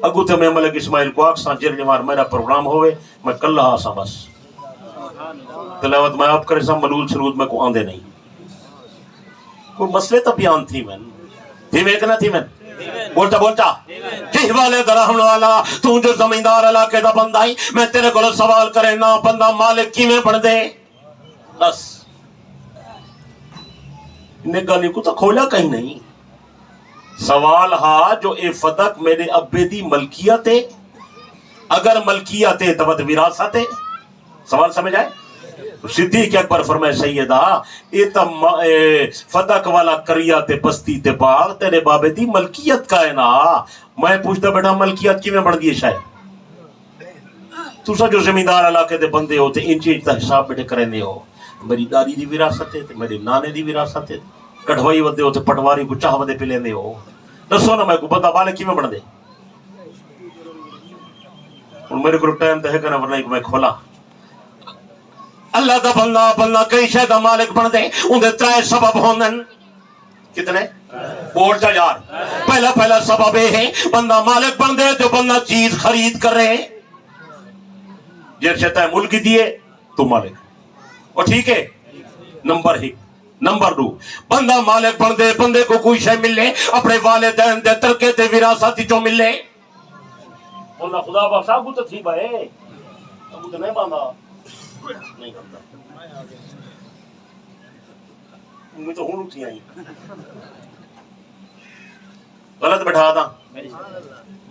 اگو تے میں ملک اسماعیل کو آکساں جرنی مار میرا پروگرام ہوئے میں کل آساں بس تلاوت میں آپ کرے سا ملول سلود میں کو آندے نہیں، کوئی مسئلے تا بیان تھی میں اتنا تھی میں بولتا بولتا جہ والے درہم والا تو جو زمیندار علاقے دا بندائی میں تیرے کو سوال کرے نا بندہ مالک کی میں پڑھ دے بس انہیں گالی کو تو کھولا کہیں نہیں، سوال ہاں جو اے فدق میرے ابے دی ملکیت ہے، اگر ملکیت ہے تو وراثت ہے، سوال سمجھ آئے؟ صدیق اکبر فرمائے سیدہ اے تم فدق والا کریا تے بستی تے باغ تیرے بابے دی ملکیت کا ہے نا، میں پوچھتا بیٹا ملکیت کی میں بڑھ دیئے شاید تو سا جو زمیندار علاقے دے بندے ہوتے ان چیز تا حساب بیٹے کرنے ہو، میری داری دی وراثت ہے میری نانے دی وراثت ہے، کٹھوائی ودے ہوتے پٹواری کو چاہ ودے پہ لینے ہو، نسو نا میں کو بندہ بالے کی میں بڑھ دے اور میرے کو ٹائم دے گا نا ورنہ میں کھولا اللہ دا بندہ کئی شہدہ مالک بن دے ان دے ترائے سبب ہوندن کتنے بولتا یار پہلا سبب ہے بندہ مالک بن دے جو بندہ چیز خرید کر رہے جیر شہتا ہے ملک دیئے تو مالک اور ٹھیک ہے نمبر 1 نمبر 2 بندہ مالک بن دے بندے کو کوئی شے ملے اپنے والدین دے ترکے دے وراثت جو ملے اللہ خدا بخشا کو تو تھی بھائی ابو تو نہیں باندھا نہیں کرتا مجھے تو ہون اٹھی آئی غلط بٹھا دا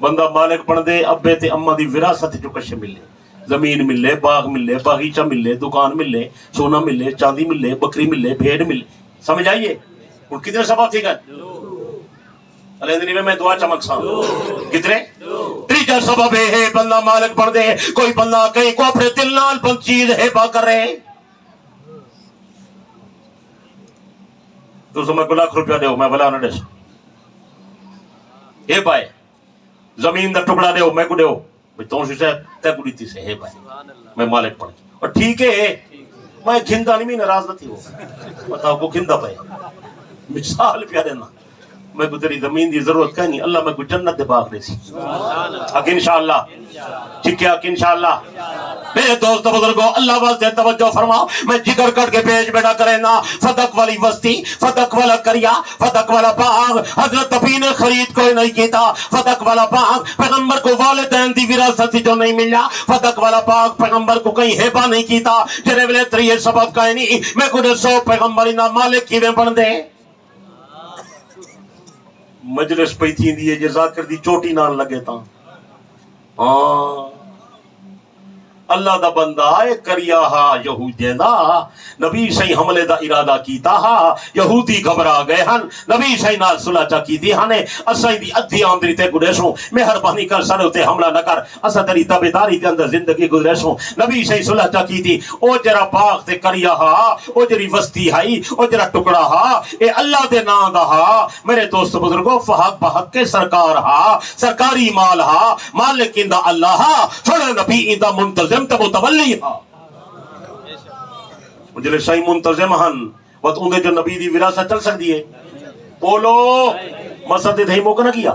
بندہ مالک پڑھ دے ابے تے اماں دی وراثت جو کچھ ملے، زمین ملے، باغ ملے، باغیچہ ملے، دکان ملے، سونا ملے، چاندی ملے، بکری ملے، بھیڑ ملے، سمجھ آئیے؟ اور کتنے سبب تھی گئے علیہ میں دعا چمک سا کتنے؟ تیجا سبب ہے بندہ مالک بن دے کوئی بندہ کہیں کو اپنے دل نال بند چیز ہیبا کر رہے تو میں کو ₹1,00,000 دے میں بلا نہ دے ہیبا ہے زمین دا ٹکڑا دے میں کو دے تو سے تے کو دیتی سے ہیبا ہے میں مالک بن اور ٹھیک ہے میں گھندا نہیں میں ناراض نہ تھی ہو بتاؤ کو گھندا پے مثال پیا دینا میں کو تیری زمین دی ضرورت کہیں نہیں اللہ میں کو جنت دے باغ دے سی اک انشاءاللہ ٹھیک ہے اک انشاءاللہ میرے دوست بزرگوں اللہ واسطے توجہ فرماؤ میں جگر کٹ کے پیش بیٹا کرے نا فدق والی بستی فدق والا کریا فدق والا باغ حضرت نبی نے خرید کوئی نہیں کیتا فدق والا باغ پیغمبر کو والدین دی وراثت جو نہیں ملا فدق والا باغ پیغمبر کو کہیں ہیبا نہیں کیتا جرے ویلے تریے سبب کہیں نہیں میں کو دسو پیغمبری نا مالک کیویں بن دے مجلس پئی تھی دی جے ذاکر دی چوٹی نال لگے تا ہاں اللہ دا بندہ اے کریا ہا یہودیاں دا نبی صحیح حملے دا ارادہ کیتا ہا یہودی گھبرا گئے ہن نبی صحیح نال صلح چا کیتی ہنے اساں دی ادھی آمدنی تے گزریسوں مہربانی کر سارے تے حملہ نہ کر اساں تیری تابعداری دے اندر زندگی گزریسوں نبی صحیح صلح چا کیتی او جرا باغ تے کریا ہا او جری وسطی ہائی او جرا ٹکڑا ہا اے اللہ دے نام دا ہا میرے دوست بزرگوں فحق بحق کے سرکار ہا سرکاری مال ہا مالک اندا اللہ ہا چھوڑے نبی اندا منتظم تے متولی ہا جلے صحیح منتظم ہن وقت اندے جو نبی دی وراثت چل سکتی ہے بولو مسد دہی موقع نہ کیا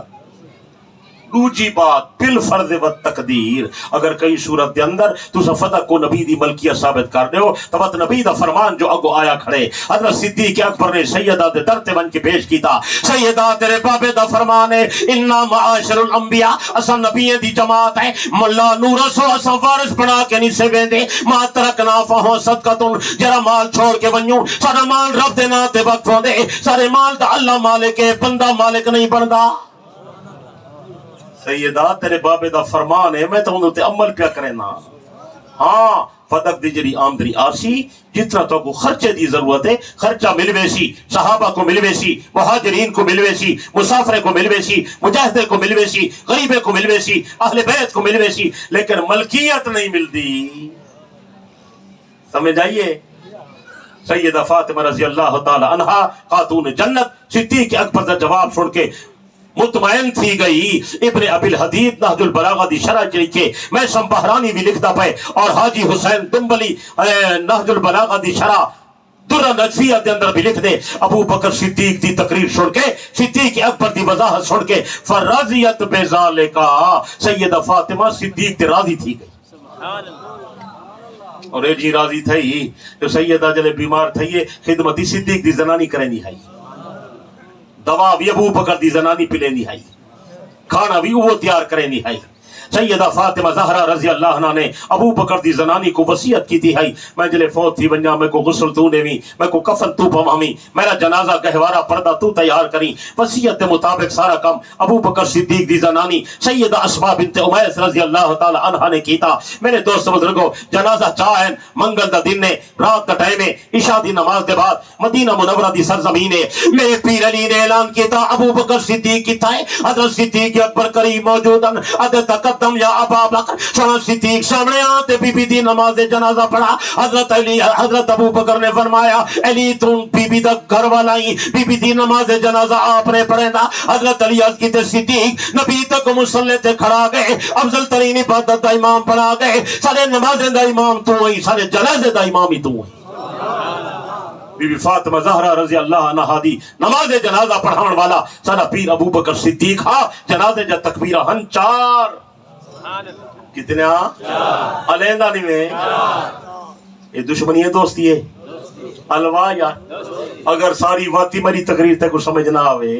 دوجی بات بالفرض و تقدیر اگر کئی صورت دے اندر تو فتح کو نبی دی ملکیت ثابت کر دے ہو تو بات نبی دا فرمان جو اگو آیا کھڑے حضرت صدیق اکبر نے سیدہ دے در تے بن کے پیش کیتا سیدہ تیرے بابے دا فرمان ہے انا معاشر الانبیاء اسا نبییں دی جماعت ہے ملا نورسو اسا وارث بنا کے نہیں سے ویندے ما ترکنا فہو صدقتن جرا مال چھوڑ کے ونیوں سارا مال رب دے نا تے وقف ہو دے سارے مال دا اللہ مالک ہے بندہ مالک نہیں بندا سیدہ تیرے بابے دا فرمان ہے میں تو انہوں تے عمل پیا کرنا ہاں فدق دی جری آمدنی آسی جتنا تو کو خرچے دی ضرورت ہے خرچہ ملوے سی صحابہ کو ملوے سی مہاجرین کو ملوے سی مسافرے کو ملوے سی مجاہدے کو ملوے سی غریبے کو ملوے سی اہل بیت کو ملوے سی لیکن ملکیت نہیں ملتی سمجھ آئیے سیدہ فاطمہ رضی اللہ تعالی عنہا خاتون جنت صدیق اکبر دا جواب سن کے مطمئن تھی گئی ابن ابی الحدید نہج البلاغہ دی شرح لکھے میں سم بہرانی بھی لکھتا پے اور حاجی حسین دنبلی نہج البلاغہ دی شرح درہ نجفیہ دے اندر بھی لکھ دے ابو بکر صدیق دی تقریر سن کے صدیق اکبر دی وضاحت سن کے فرضیت بے ذالکا سیدہ فاطمہ صدیق تے راضی تھی گئی اور اے جی راضی تھی جو سیدہ جلے بیمار تھئیے خدمتی صدیق دی زنانی کرنی ہے دوا بھی ابو بکر دی زنانی پلے نہیں آئی کھانا بھی وہ تیار کرے نہیں آئی سیدہ فاطمہ زہرا رضی اللہ عنہ نے ابو بکر دی زنانی کو وصیت کی تھی میں جلے فوت تھی ونجا میں کو غسل تو نے میں کو کفن تو پوامی میرا جنازہ گہوارہ پردہ تو تیار کری وصیت کے مطابق سارا کام ابو بکر صدیق دی زنانی سیدہ اسماء بنت امیس رضی اللہ تعالی عنہ نے کیتا میرے دوست بزرگوں جنازہ چاہن منگل دا دن نے رات کا ٹائم ہے عشاء دی نماز کے بعد مدینہ منورہ دی سرزمین ہے میرے پیر علی نے اعلان کیتا ابو بکر صدیق کی تھا حضرت صدیق اکبر کریم موجودن اد تقدم یا ابا بکر سنا صدیق سامنے آتے بی بی دی نماز جنازہ پڑھا حضرت ابو بکر نے فرمایا علی تم بی بی دا گھر والا ہی بی بی دی نماز جنازہ آپ نے پڑھے نا حضرت علی عز کی تے صدیق نبی تک مسلح تے کھڑا گئے افضل ترین عبادت دا امام پڑھا گئے سارے نماز دا امام تو ہوئی سارے جنازے دا امام ہی تو ہوئی بی بی فاطمہ زہرا رضی اللہ عنہ دی نماز جنازہ پڑھاون والا سارا پیر ابو بکر صدیق ہا جنازے جا تکبیرہ ہن 4 کتنے علیندہ نہیں میں یہ دشمنی ہے دوستی ہے الوا یار اگر ساری واتی میری تقریر تے کو سمجھ نہ آوے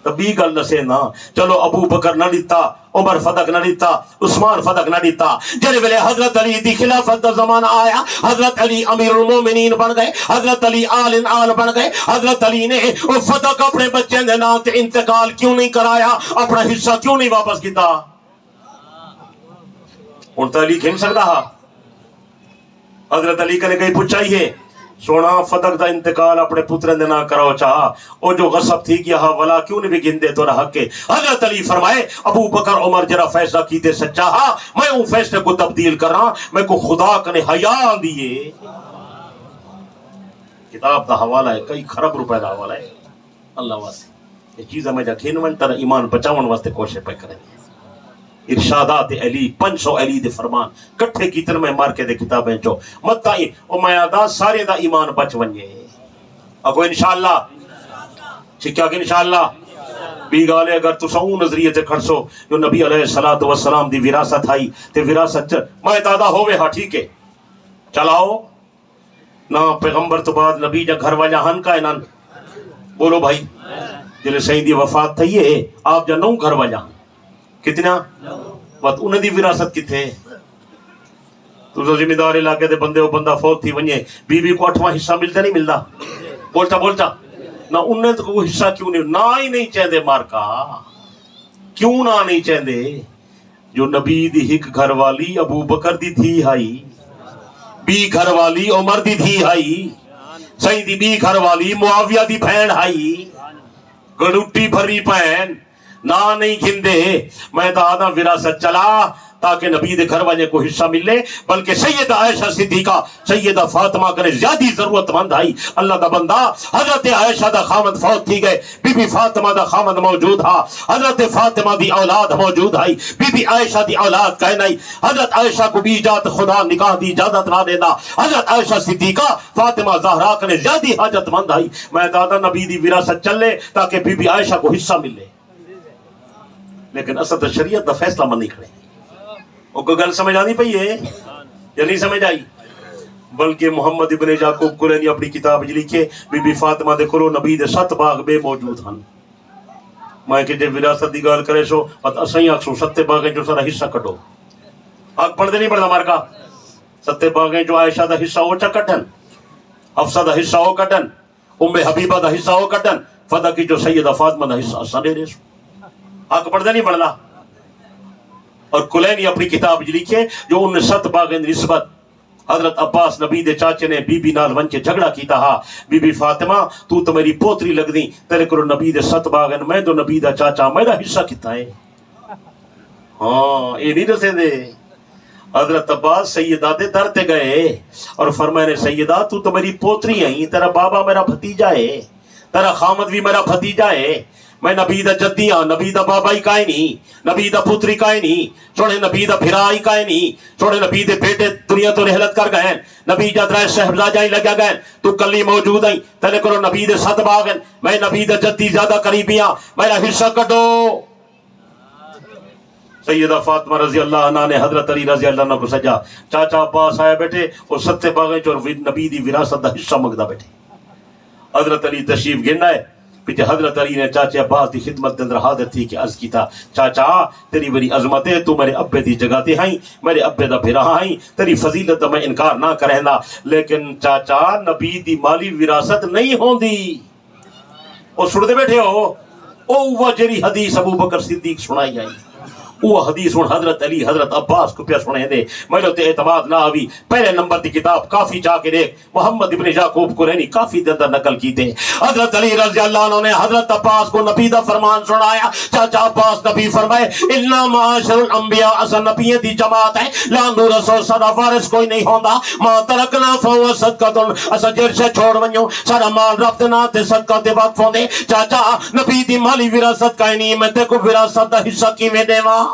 تو بھی گل نسے نا چلو ابو بکر نہ لیتا عمر فدق نہ لیتا عثمان فدق نہ لیتا جنہی ویلے حضرت علی دی خلافت دا زمانہ آیا حضرت علی امیر المومنین بن گئے حضرت علی آل بن گئے حضرت علی نے فدق اپنے بچے دے نام تے انتقال کیوں نہیں کرایا اپنا حصہ کیوں نہیں واپس کیتا ان تو علی کھن سکتا ہا حضرت علی کنے کہیں پوچھائیے سونا فدق دا انتقال اپنے پترن دینا کراؤ چاہا او جو غصب تھی کیا ہا ولا کیوں نہیں بھی گندے تو رہا کے حضرت علی فرمائے ابو بکر عمر جرا فیصلہ کیتے سچا ہا میں ان فیصلے کو تبدیل کر رہا میں کو خدا کنے حیاء دیئے کتاب دا حوالہ ہے کئی خرب روپے دا حوالہ ہے اللہ واسے یہ چیزیں میں جا کھینوان تر ایمان بچاون واسطے کوشش پہ کریں ارشادات علی 500 علی دے فرمان کٹھے کی طرح میں مار کے دے کتابیں جو مت آئی او میں آدھا سارے دا ایمان بچ ونجے اگو انشاءاللہ چھکیا کہ انشاءاللہ بھی گالے اگر تو سعون نظریے تے کھڑسو جو نبی علیہ السلام دی وراثت آئی تے وراثت میں دادا ہوئے ہاں ٹھیک ہے چلاؤ نہ پیغمبر تو بعد نبی جا گھر والا ہن کا انان بولو بھائی جلے صحیح دی وفات تھی ہے آپ جا نو گھر والا ہن کتنا وقت انہیں دی وراثت کتھے تو ذمہ دار علاقے دے بندے وہ بندہ فوت تھی ونجے بی بی کو 8واں حصہ ملتا نہیں ملتا بولتا نہ انہیں تو کوئی حصہ کیوں نہیں نہ ہی نہیں چاہتے مارکا کیوں نہ نہیں چاہتے جو نبی دی ہک گھر والی ابو بکر دی تھی ہائی، بی گھر والی عمر دی تھی ہائی، سہی دی بی گھر والی معاویہ دی بہن ہائی، گڑوٹی بھری بہن نہ نہیں گھندے. میں تو آدھا وراثت چلا تاکہ نبی دے گھر والے کو حصہ ملے، بلکہ سیدہ عائشہ صدیقہ سیدہ فاطمہ کرے زیادی ضرورت مند آئی. اللہ دا بندہ حضرت عائشہ دا خامد فوت تھی گئے، بی بی فاطمہ دا خامد موجود ہا، حضرت فاطمہ دی اولاد موجود آئی، بی بی عائشہ دی اولاد کہنا آئی. حضرت عائشہ کو بھی جات خدا نکاح دی اجازت نہ دینا، حضرت عائشہ صدیقہ فاطمہ زہرا کرے زیادی حاجت مند آئی. میں دادا نبی دی وراثت چلے تاکہ بی بی عائشہ کو حصہ ملے. لیکن اصل شریعت دا فیصلہ من نہیں کھڑے. وہ کوئی گل سمجھ آنی پئی ہے یا نہیں سمجھ آئی؟ بلکہ محمد ابن یعقوب کلینی اپنی کتاب لکھے بی بی فاطمہ دے کولو نبی دے 7 باغ بے موجود ہن. میں کہ جے وراثت دی گل کرے سو اسیں آکھسو 7 باغیں جو سارا حصہ کٹو. آگ پڑھ دے نہیں پڑھدا مارکا 7 باغیں جو عائشہ دا حصہ وہ چا کٹن، حفصہ دا حصہ وہ کٹن، ام حبیبہ دا حصہ وہ کٹن، فدا کی جو سیدہ فاطمہ دا حصہ اساں دے سو. آگ پڑھ دے نہیں پڑھدا. اور کلینی اپنی کتاب لکھے جو ان 7 باغیں نسبت حضرت عباس نبی دے چاچے نے بی بی نال ون کے جھگڑا کیتا ہا. بی بی فاطمہ تو میری پوتری لگ دی، تیرے کو نبی دے 7 باغیں میں تو نبی دا چاچا میرا حصہ کیتا ہے. ہاں یہ نہیں دسے دے. حضرت عباس سیدہ دے در تے گئے اور فرمائے سیدہ تو میری پوتری ہے، تیرا بابا میرا بھتیجا ہے، تیرا خامد بھی میرا بھتیجا ہے، میں نبی دا جدی ہاں، نبی دا بابا ہی کائے نہیں، نبی دا پتری کائے نہیں، چھوڑے نبی دا بھرا ہی کائے نہیں، چھوڑے نبی دے بیٹے دنیا تو رحلت کر گئے، نبی جدرائے صاحبزادہ ہی لگا گئے، تو کلی موجود ہیں، تیرے کرو نبی دے 7 باغ ہیں، میں نبی دا جدی زیادہ قریبی ہاں، میرا حصہ کٹو. سیدہ فاطمہ رضی اللہ عنہ نے حضرت علی رضی اللہ عنہ کو سجا چاچا عباس آیا بیٹھے اور 7 باغیں جو نبی دی وراثت دا حصہ مگدا بیٹھے. حضرت علی تشریف گننا ہے پیچھے. حضرت علی نے چاچے عباس دی خدمت اندر حاضر تھی کہ عرض کی تھا چاچا تیری بڑی عظمت ہے، تو میرے ابے دی جگہ تے ہیں، میرے ابے دا بھرا ہیں، تیری فضیلت میں انکار نہ کرہنا، لیکن چاچا نبی دی مالی وراثت نہیں ہوندی. اور سن دے بیٹھے ہو او جڑی حدیث ابو بکر صدیق سنائی آئی، وہ حدیث ان حضرت علی حضرت عباس کو پیا سنے دے. میرے تے اعتماد نہ آوی پہلے نمبر دی کتاب کافی جا کے دیکھ، محمد ابن یعقوب کلینی کافی دے اندر نقل کی دے. حضرت علی رضی اللہ عنہ نے حضرت عباس کو نبی دا فرمان سنایا. چاچا عباس نبی فرمائے الا معاشر الانبیاء، اسا نبیوں دی جماعت ہے، لا نورث سدا وارث کوئی نہیں ہوندا، ما ترکنا فهو صدقۃ، اسا جڑ سے چھوڑ ونجو سارا مال رب دے نام تے صدقہ تے وقف ہوندے. چاچا نبی دی مالی وراثت کائیں نہیں، میں تے کو وراثت دا حصہ کیویں دیواں؟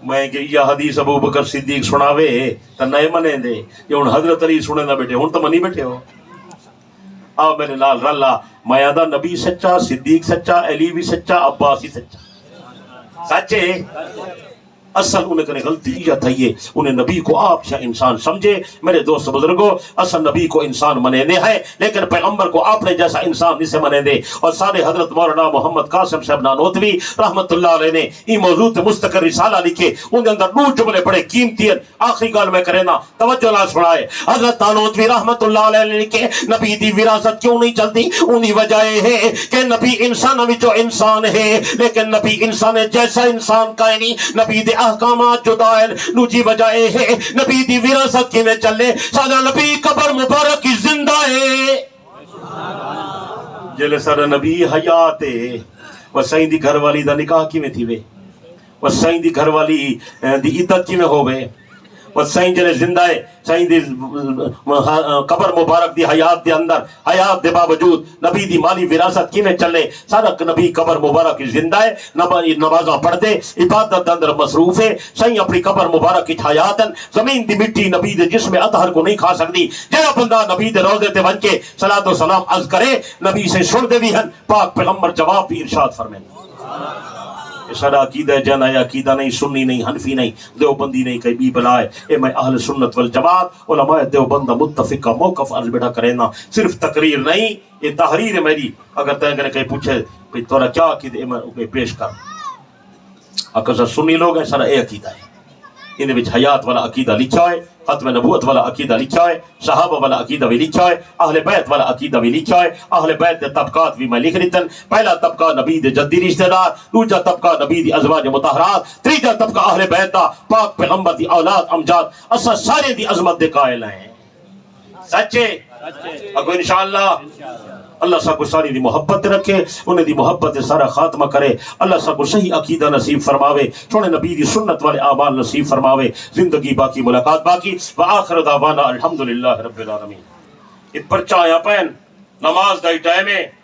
میں کہ یہ حدیث ابو بکر صدیق سناوے تو نئے منے دے، یہ ہن حضرت علی سنے نہ بیٹھے، ہن تو منی بیٹھے ہو. آؤ میرے نال رلا، میں آدھا نبی سچا، صدیق سچا، علی بھی سچا، عباس ہی سچا. سچے اصل انہیں کنے غلطی یہ تھا، یہ انہیں نبی کو آپ سے انسان سمجھے. میرے دوست بزرگوں اصل نبی کو انسان منے ہے، لیکن پیغمبر کو آپ نے جیسا انسان نہیں سے منے دے. اور سارے حضرت مولانا محمد قاسم صاحب نانوتوی رحمت اللہ علیہ نے یہ موضوع مستقل رسالہ لکھے، ان کے اندر 2 جملے بڑے قیمتی ہیں. آخری گال میں کرے نا توجہ نہ سنائے. حضرت نانوتوی رحمت اللہ علیہ نے لکھے نبی دی وراثت کیوں نہیں چلتی؟ انہی وجہ ہے کہ نبی انسان وچوں انسان ہے، لیکن نبی انسان جیسا انسان کا نہیں، نبی دے احکامات جدا ہے. دوسری وجہ ہے نبی دی وراثت کی میں چلے، سارا نبی قبر مبارک کی زندہ ہے، جلے سارا نبی حیات ہے. وہ سائیں دی گھر والی دا نکاح کی میں تھی وے، وہ سائیں دی گھر والی دی عدت کی میں ہو وے، وہ سائیں جلے زندہ ہے، سائیں دی قبر مبارک دی حیات دے اندر، حیات دے باوجود نبی دی مالی وراثت کی میں چلے. سارا نبی قبر مبارک کی زندہ ہے، نمازاں پڑھ دے، عبادت دے اندر مصروف ہے. سائیں اپنی قبر مبارک کی حیات ہیں، زمین دی مٹی نبی دے جسم اطہر کو نہیں کھا سکتی. جہاں بندہ نبی دے روضے تے ون کے صلاۃ و سلام عرض کرے، نبی سے سن دے بھی ہیں، پاک پیغمبر جواب بھی ارشاد فرمائے. سارا عقیدہ جانا ہے، عقیدہ نہیں، سنی نہیں، حنفی نہیں، دیوبندی نہیں، کہیں بھی بلا ہے. اے میں اہل سنت والجماعت علماء دیوبند متفقہ موقف عرض بیٹھا کرے نا، صرف تقریر نہیں، یہ تحریر ہے میری. اگر تین کرے کہیں پوچھے بھئی تورا کیا عقیدہ ہے، میں پیش کر. اگر سنی لوگ ہیں سارا اے عقیدہ ہے، ان وچ حیات والا عقیدہ لکھا ہے، ختم نبوت والا عقیدہ لکھا ہے، صحابہ والا عقیدہ بھی لکھا ہے، اہل بیت والا عقیدہ بھی لکھا ہے، اہل بیت دے طبقات بھی میں لکھ دیتن۔ پہلا طبقہ نبی دے جدی رشتہ دار، دوجا طبقہ نبی دی ازواج مطہرات، تیجا طبقہ اہل بیت دا پاک پیغمبر دی اولاد امجاد، اسا سارے دی عظمت دے قائل ہیں۔ سچے اگو انشاءاللہ اللہ سب کو ساری دی محبت رکھے، انہیں دی محبت سارا خاتمہ کرے، اللہ سب کو صحیح عقیدہ نصیب فرماوے، سونے نبی دی سنت والے اعمال نصیب فرماوے، زندگی باقی ملاقات باقی، وآخر دعوانا الحمدللہ رب العالمین۔ یہ پرچہ آیا پین نماز دا ٹائم ہے۔